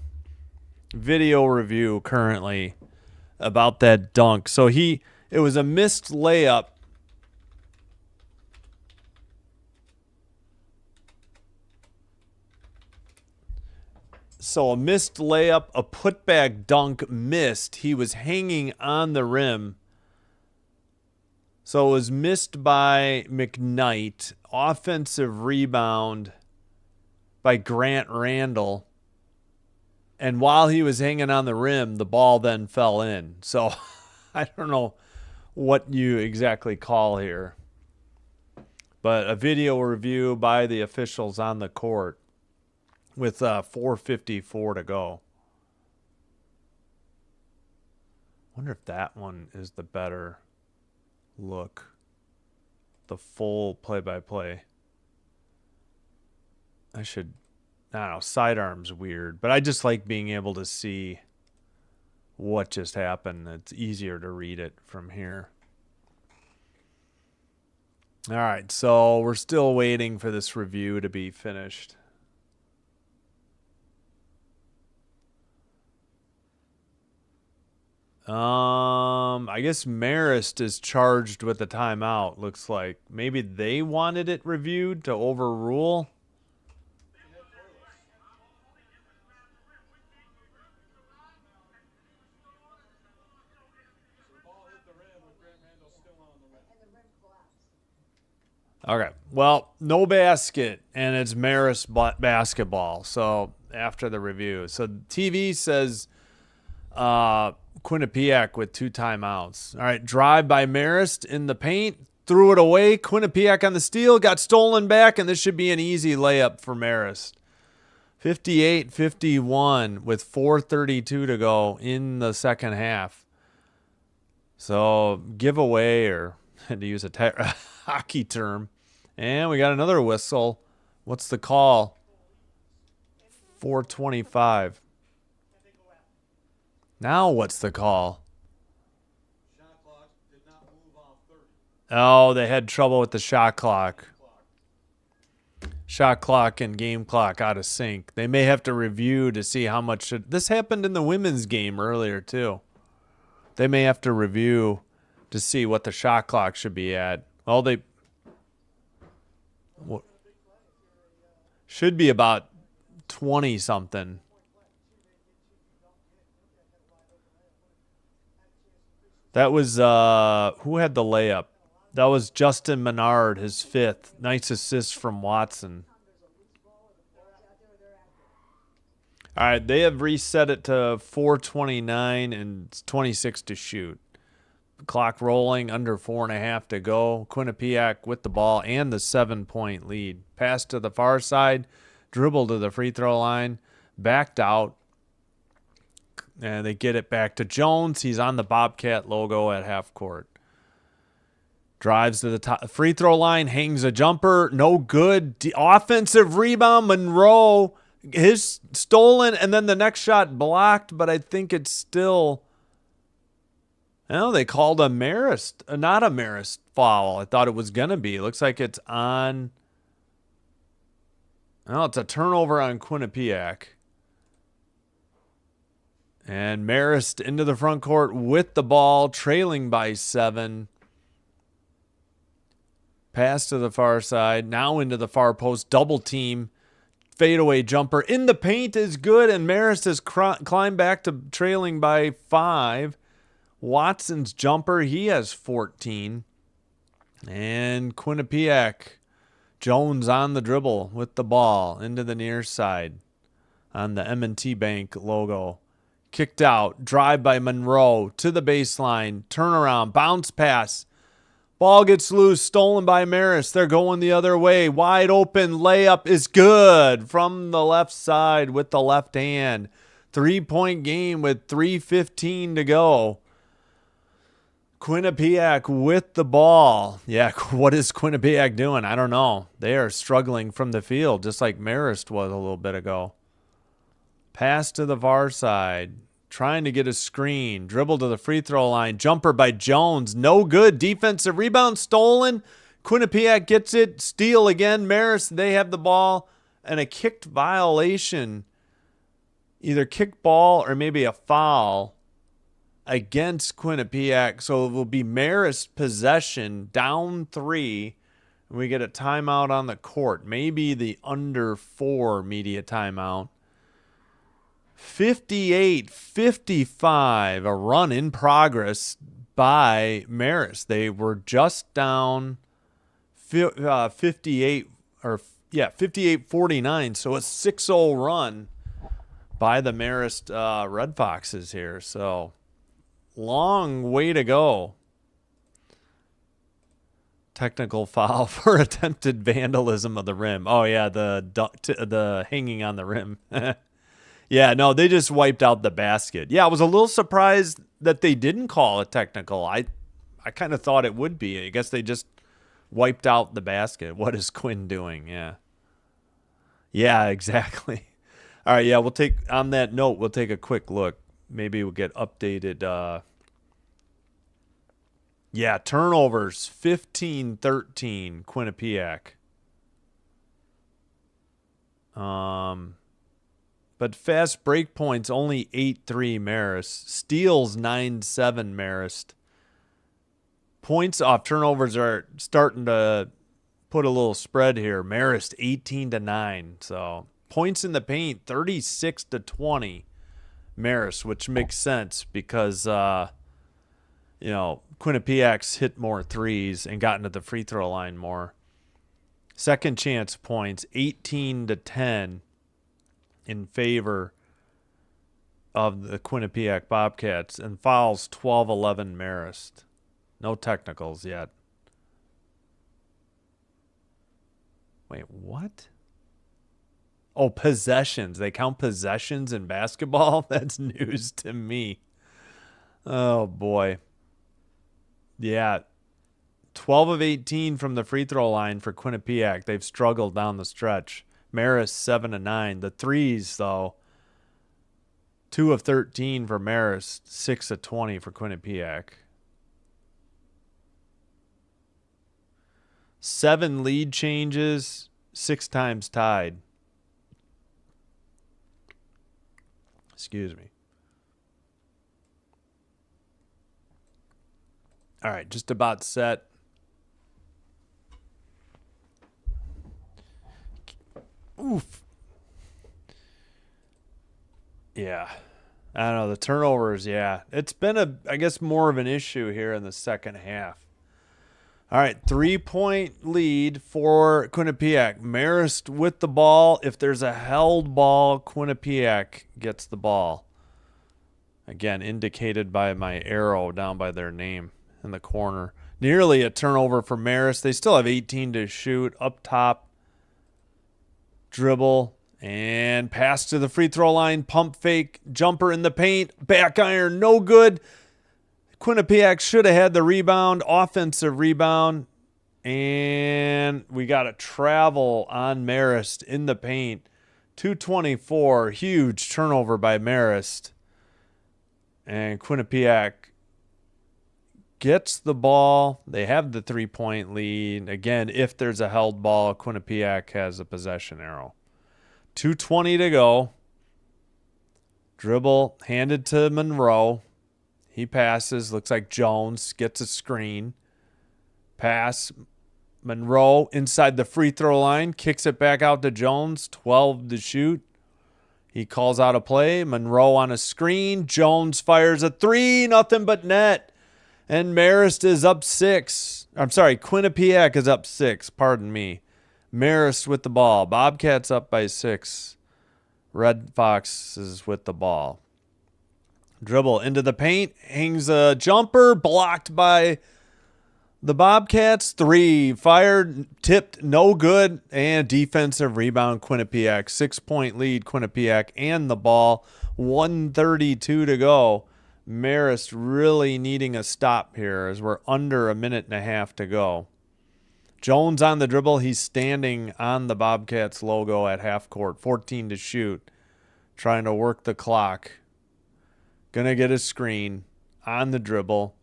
Video review currently about that dunk. So it was a missed layup. So a missed layup, a putback dunk missed. He was hanging on the rim. So it was missed by McKnight. Offensive rebound by Grant Randall. And while he was hanging on the rim, the ball then fell in. So I don't know what you exactly call here. But a video review by the officials on the court with 4:54 to go. Wonder if that one is the better look. The full play-by-play. I don't know, sidearm's weird, but I just like being able to see what just happened. It's easier to read it from here. All right, so we're still waiting for this review to be finished. I guess Marist is charged with the timeout, looks like. Maybe they wanted it reviewed to overrule. Okay, well, no basket, and it's Marist basketball, so after the review. So TV says Quinnipiac with 2 timeouts. All right, drive by Marist in the paint, threw it away. Quinnipiac on the steal, got stolen back, and this should be an easy layup for Marist. 58-51 with 4:32 to go in the second half. So giveaway, or to use a hockey term. And we got another whistle. What's the call? 4:25. Now what's the call? Shot clock did not move off 30. Oh, they had trouble with the shot clock. Shot clock and game clock out of sync. They may have to review to see how much this happened in the women's game earlier too. They may have to review to see what the shot clock should be at. Well, they should be about 20 something. That was who had the layup? That was Justin Menard, his 5th. Nice assist from Watson. All right, they have reset it to 4:29 and 26 to shoot. Clock rolling, under 4.5 to go. Quinnipiac with the ball and the 7-point lead. Pass to the far side, dribble to the free throw line, backed out. And they get it back to Jones. He's on the Bobcat logo at half court. Drives to the top free throw line, hangs a jumper, no good. Offensive rebound, Monroe. His stolen, and then the next shot blocked, but I think it's still... Oh, they called a Marist, not a Marist foul. I thought it was going to be. It looks like it's on... Oh, it's a turnover on Quinnipiac. And Marist into the front court with the ball, trailing by 7. Pass to the far side, now into the far post, double team. Fadeaway jumper in the paint is good, and Marist has climbed back to trailing by 5. Watson's jumper, he has 14. And Quinnipiac, Jones on the dribble with the ball into the near side on the M&T Bank logo. Kicked out, drive by Monroe to the baseline, turnaround, bounce pass. Ball gets loose, stolen by Marist. They're going the other way. Wide open layup is good from the left side with the left hand. 3-point game with 3:15 to go. Quinnipiac with the ball. Yeah, what is Quinnipiac doing? I don't know. They are struggling from the field, just like Marist was a little bit ago. Pass to the far side. Trying to get a screen. Dribble to the free throw line. Jumper by Jones. No good. Defensive rebound stolen. Quinnipiac gets it. Steal again. Marist, they have the ball. And a kicked violation. Either kick ball or maybe a foul against Quinnipiac. So it will be Marist possession. Down 3. And we get a timeout on the court. Maybe the under 4 media timeout. 58-55, a run in progress by Marist. They were just down 58-49, so a 6-0 run by the Marist Red Foxes here. So long way to go. Technical foul for attempted vandalism of the rim. Oh yeah, the hanging on the rim. Yeah, no, they just wiped out the basket. Yeah, I was a little surprised that they didn't call it technical. I kind of thought it would be. I guess they just wiped out the basket. What is Quinn doing? Yeah. Yeah, exactly. All right, yeah, on that note, we'll take a quick look. Maybe we'll get updated. Yeah, turnovers, 15-13, Quinnipiac. But fast break points, only 8-3 Marist. Steals, 9-7 Marist. Points off turnovers are starting to put a little spread here. Marist, 18-9. So points in the paint, 36-20 Marist, which makes sense because, Quinnipiac's hit more threes and gotten to the free throw line more. Second chance points, 18-10. In favor of the Quinnipiac Bobcats, and fouls 12-11 Marist. No technicals yet. Wait, what? Oh, possessions. They count possessions in basketball? That's news to me. Oh, boy. Yeah. 12 of 18 from the free throw line for Quinnipiac. They've struggled down the stretch. Marist 7-9. The threes, though, 2 of 13 for Marist, 6 of 20 for Quinnipiac. 7 lead changes, 6 times tied. Excuse me. All right, just about set. Oof. Yeah. I don't know. The turnovers, yeah. It's been I guess more of an issue here in the second half. All right, 3-point lead for Quinnipiac. Marist with the ball. If there's a held ball, Quinnipiac gets the ball. Again, indicated by my arrow down by their name in the corner. Nearly a turnover for Marist. They still have 18 to shoot. Up top, dribble, and pass to the free throw line. Pump fake, jumper in the paint. Back iron, no good. Quinnipiac should have had the rebound, offensive rebound, and we got a travel on Marist in the paint. 224, huge turnover by Marist. And Quinnipiac gets the ball. They have the 3-point lead. Again, if there's a held ball, Quinnipiac has a possession arrow. 2:20 to go. Dribble handed to Monroe. He passes. Looks like Jones gets a screen. Pass. Monroe inside the free throw line. Kicks it back out to Jones. 12 to shoot. He calls out a play. Monroe on a screen. Jones fires a three. Nothing but net. And Marist is up 6. I'm sorry. Quinnipiac is up 6. Pardon me. Marist with the ball. Bobcats up by 6. Red Foxes with the ball. Dribble into the paint. Hangs a jumper. Blocked by the Bobcats. 3. Fired. Tipped. No good. And defensive rebound Quinnipiac. 6-point lead Quinnipiac and the ball. 1:32 to go. Marist really needing a stop here as we're under a minute and a half to go. Jones on the dribble. He's standing on the Bobcats logo at half court. 14 to shoot. Trying to work the clock. Gonna get a screen on the dribble.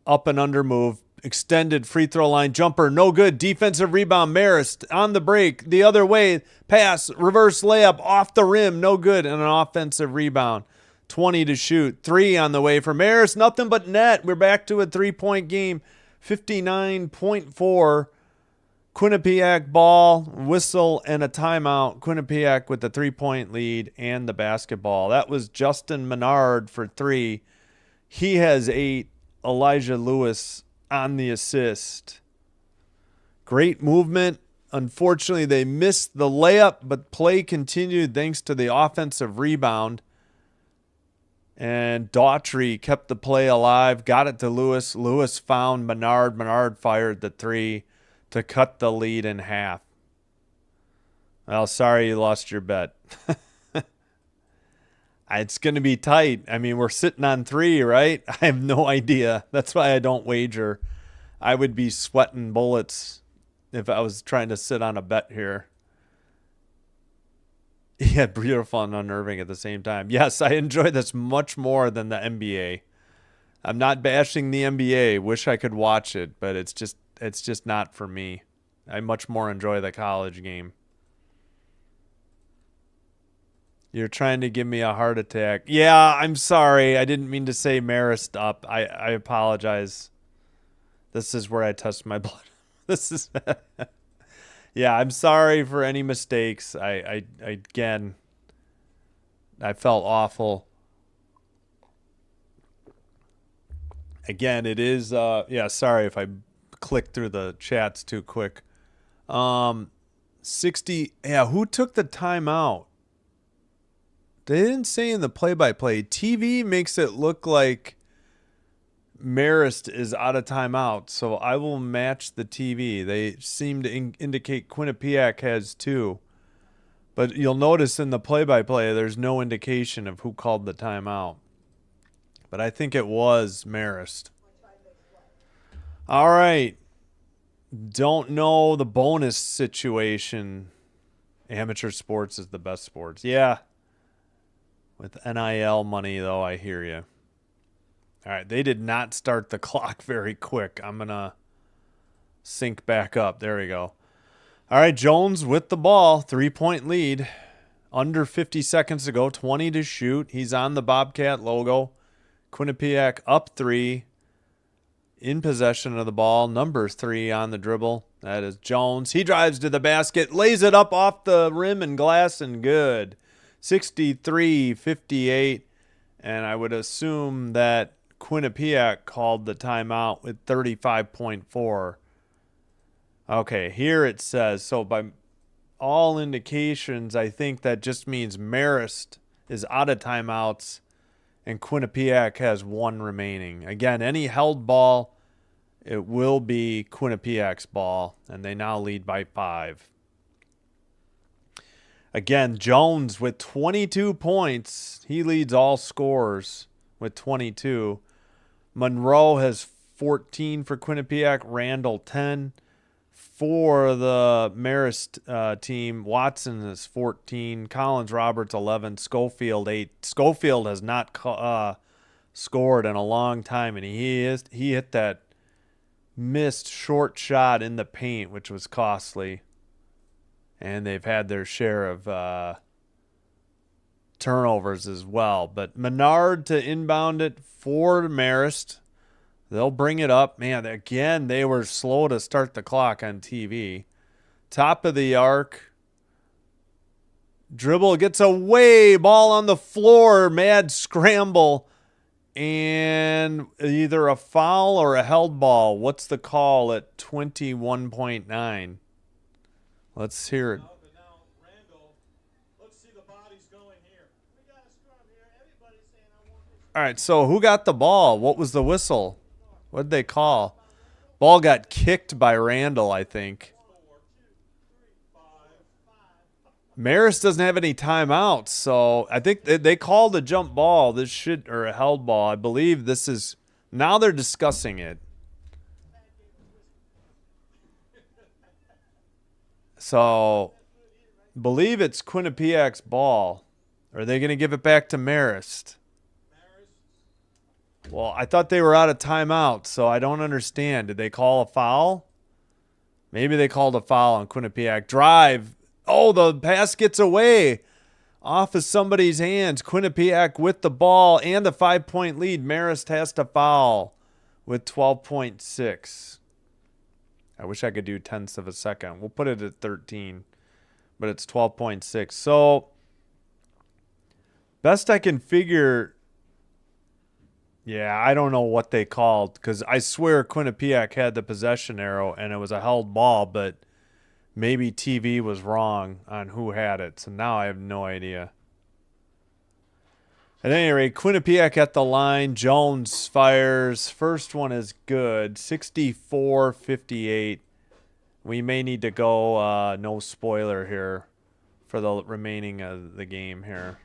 Up and under move. Extended free throw line jumper. No good. Defensive rebound. Marist on the break. The other way. Pass. Reverse layup. Off the rim. No good. And an offensive rebound. 20 to shoot. 3 on the way for Marist. Nothing but net. We're back to a 3-point game. 59.4. Quinnipiac ball, whistle, and a timeout. Quinnipiac with the 3-point lead and the basketball. That was Justin Menard for 3. He has 8. Elijah Lewis on the assist. Great movement. Unfortunately, they missed the layup, but play continued thanks to the offensive rebound. And Daughtry kept the play alive, got it to Lewis. Lewis found Menard. Menard fired the 3 to cut the lead in half. Well, sorry you lost your bet. It's going to be tight. I mean, we're sitting on 3, right? I have no idea. That's why I don't wager. I would be sweating bullets if I was trying to sit on a bet here. Yeah, beautiful and unnerving at the same time. Yes, I enjoy this much more than the NBA. I'm not bashing the NBA. Wish I could watch it, but it's just not for me. I much more enjoy the college game. You're trying to give me a heart attack. Yeah, I'm sorry. I didn't mean to say Marist up. I apologize. This is where I test my blood. This is... Yeah, I'm sorry for any mistakes. I again, I felt awful. Again, it is, yeah, sorry if I clicked through the chats too quick. 60, yeah, who took the timeout? They didn't say in the play-by-play. TV makes it look like Marist is out of timeout, so I will match the TV. They seem to indicate Quinnipiac has 2. But you'll notice in the play-by-play, there's no indication of who called the timeout. But I think it was Marist. All right. Don't know the bonus situation. Amateur sports is the best sports. Yeah. With NIL money, though, I hear you. All right, they did not start the clock very quick. I'm going to sync back up. There we go. All right, Jones with the ball. 3-point lead. Under 50 seconds to go. 20 to shoot. He's on the Bobcat logo. Quinnipiac up 3. In possession of the ball. Number 3 on the dribble. That is Jones. He drives to the basket. Lays it up off the rim and glass and good. 63-58. And I would assume that Quinnipiac called the timeout with 35.4 Okay, here it says, so by all indications, I think that just means Marist is out of timeouts and Quinnipiac has 1 remaining. Again, any held ball, it will be Quinnipiac's ball, and they now lead by 5. Again, Jones with 22 points. He leads all scorers with 22. Monroe has 14 for Quinnipiac. Randall 10. For the Marist team, Watson is 14. Collins Roberts 11. Schofield 8. Schofield has not scored in a long time, and he hit that missed short shot in the paint, which was costly. And they've had their share of turnovers as well. But Menard to inbound it for Marist. They'll bring it up. Man, again, they were slow to start the clock on TV. Top of the arc. Dribble gets away. Ball on the floor. Mad scramble. And either a foul or a held ball. What's the call at 21.9? Let's hear it. Now, Randall, let's see the bodies going here. We got a scrum here. Everybody's saying I want this. All right, so who got the ball? What was the whistle? What did they call? Ball got kicked by Randall, I think. 4, 2, 3, 5. Marist doesn't have any timeouts, so I think they called a jump ball. This should, or a held ball. I believe this is, now they're discussing it. So, believe it's Quinnipiac's ball. Are they going to give it back to Marist? Well, I thought they were out of timeout, so I don't understand. Did they call a foul? Maybe they called a foul on Quinnipiac. Drive. Oh, the pass gets away off of somebody's hands. Quinnipiac with the ball and the 5-point lead. Marist has to foul with 12.6. I wish I could do tenths of a second. We'll put it at 13, but it's 12.6. So, best I can figure, yeah, I don't know what they called because I swear Quinnipiac had the possession arrow and it was a held ball, but maybe TV was wrong on who had it. So now I have no idea. At any rate, Quinnipiac at the line. Jones fires. First one is good. 64-58. We may need to go no spoiler here for the remaining of the game here.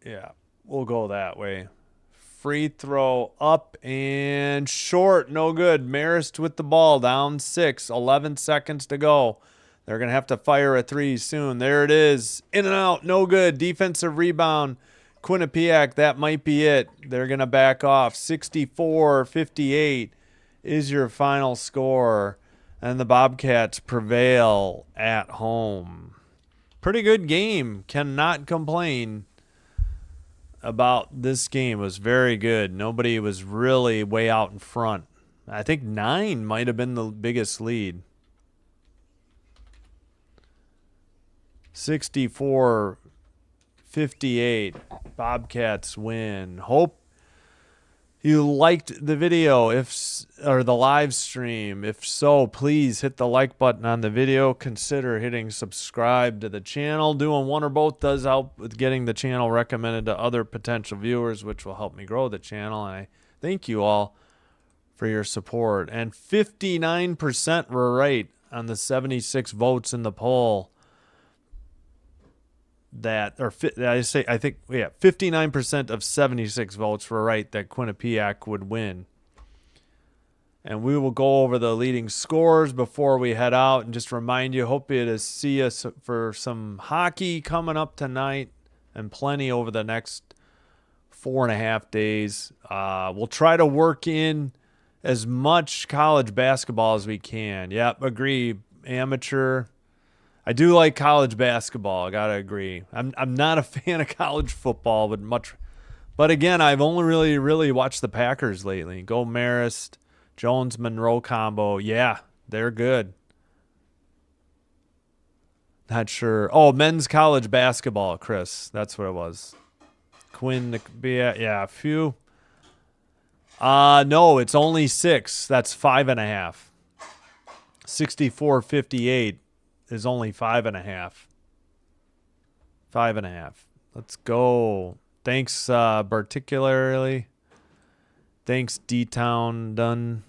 Yeah, we'll go that way. Free throw up and short. No good. Marist with the ball. Down 6. 11 seconds to go. They're going to have to fire a 3 soon. There it is. In and out. No good. Defensive rebound. Quinnipiac, that might be it. They're going to back off. 64-58 is your final score. And the Bobcats prevail at home. Pretty good game. Cannot complain about this game. It was very good. Nobody was really way out in front. I think 9 might have been the biggest lead. 64-58. Bobcats win. Hope you liked the video or the live stream. If so, please hit the like button on the video. Consider hitting subscribe to the channel. Doing one or both does help with getting the channel recommended to other potential viewers, which will help me grow the channel. And I thank you all for your support. And 59% were right on the 76 votes in the poll. I think 59% of 76 votes were right that Quinnipiac would win. And we will go over the leading scores before we head out and just remind you, hope you to see us for some hockey coming up tonight and plenty over the next 4.5 days. We'll try to work in as much college basketball as we can. Yep, agree. Amateur. I do like college basketball. I gotta agree. I'm not a fan of college football, but again, I've only really watched the Packers lately. Go Marist, Jones Monroe combo. Yeah, they're good. Not sure. Oh, men's college basketball, Chris. That's what it was. Quinnipiac. Yeah, a few No, it's only 6. That's 5.5. 64.58 is only 5.5. 5.5. Let's go. Thanks, particularly. Thanks, D-Town Done.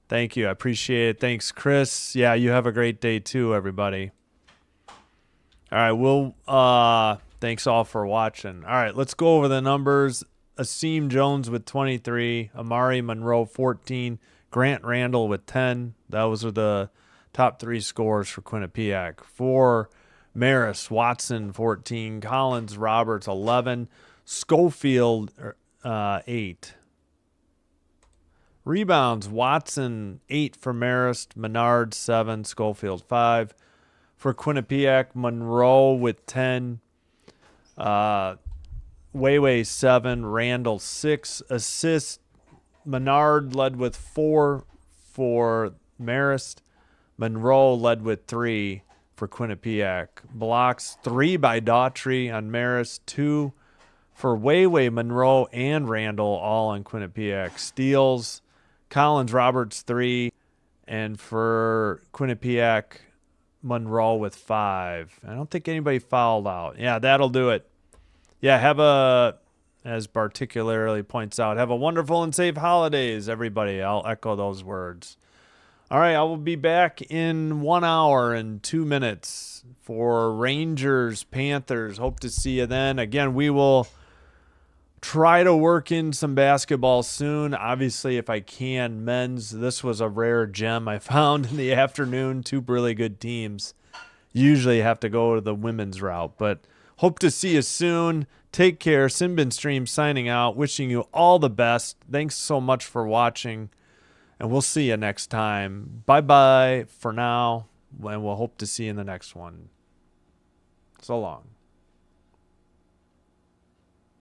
Thank you. I appreciate it. Thanks, Chris. Yeah, you have a great day too, everybody. All right, thanks all for watching. All right, let's go over the numbers. Asim Jones with 23, Amari Monroe 14, Grant Randall with 10. Those are the top 3 scores for Quinnipiac. For Marist, Watson 14, Collins Roberts 11, Schofield 8. Rebounds, Watson 8 for Marist, Menard 7, Schofield 5. For Quinnipiac, Monroe with 10, Wayway 7, Randall 6. Assists, Menard led with 4 for Marist. Monroe led with 3 for Quinnipiac. Blocks, 3 by Daughtry on Marist, 2 for Wayway, Monroe, and Randall, all on Quinnipiac. Steals, Collins Roberts 3, and for Quinnipiac, Monroe with 5. I don't think anybody fouled out. Yeah, that'll do it. Yeah, as particularly points out, have a wonderful and safe holidays, everybody. I'll echo those words. All right, I will be back in 1 hour and 2 minutes for Rangers, Panthers. Hope to see you then. Again, we will try to work in some basketball soon. Obviously, if I can, men's. This was a rare gem I found in the afternoon. 2 really good teams. Usually have to go to the women's route, but hope to see you soon. Take care. Simbin Stream signing out. Wishing you all the best. Thanks so much for watching, and we'll see you next time. Bye-bye for now, and we'll hope to see you in the next one. So long.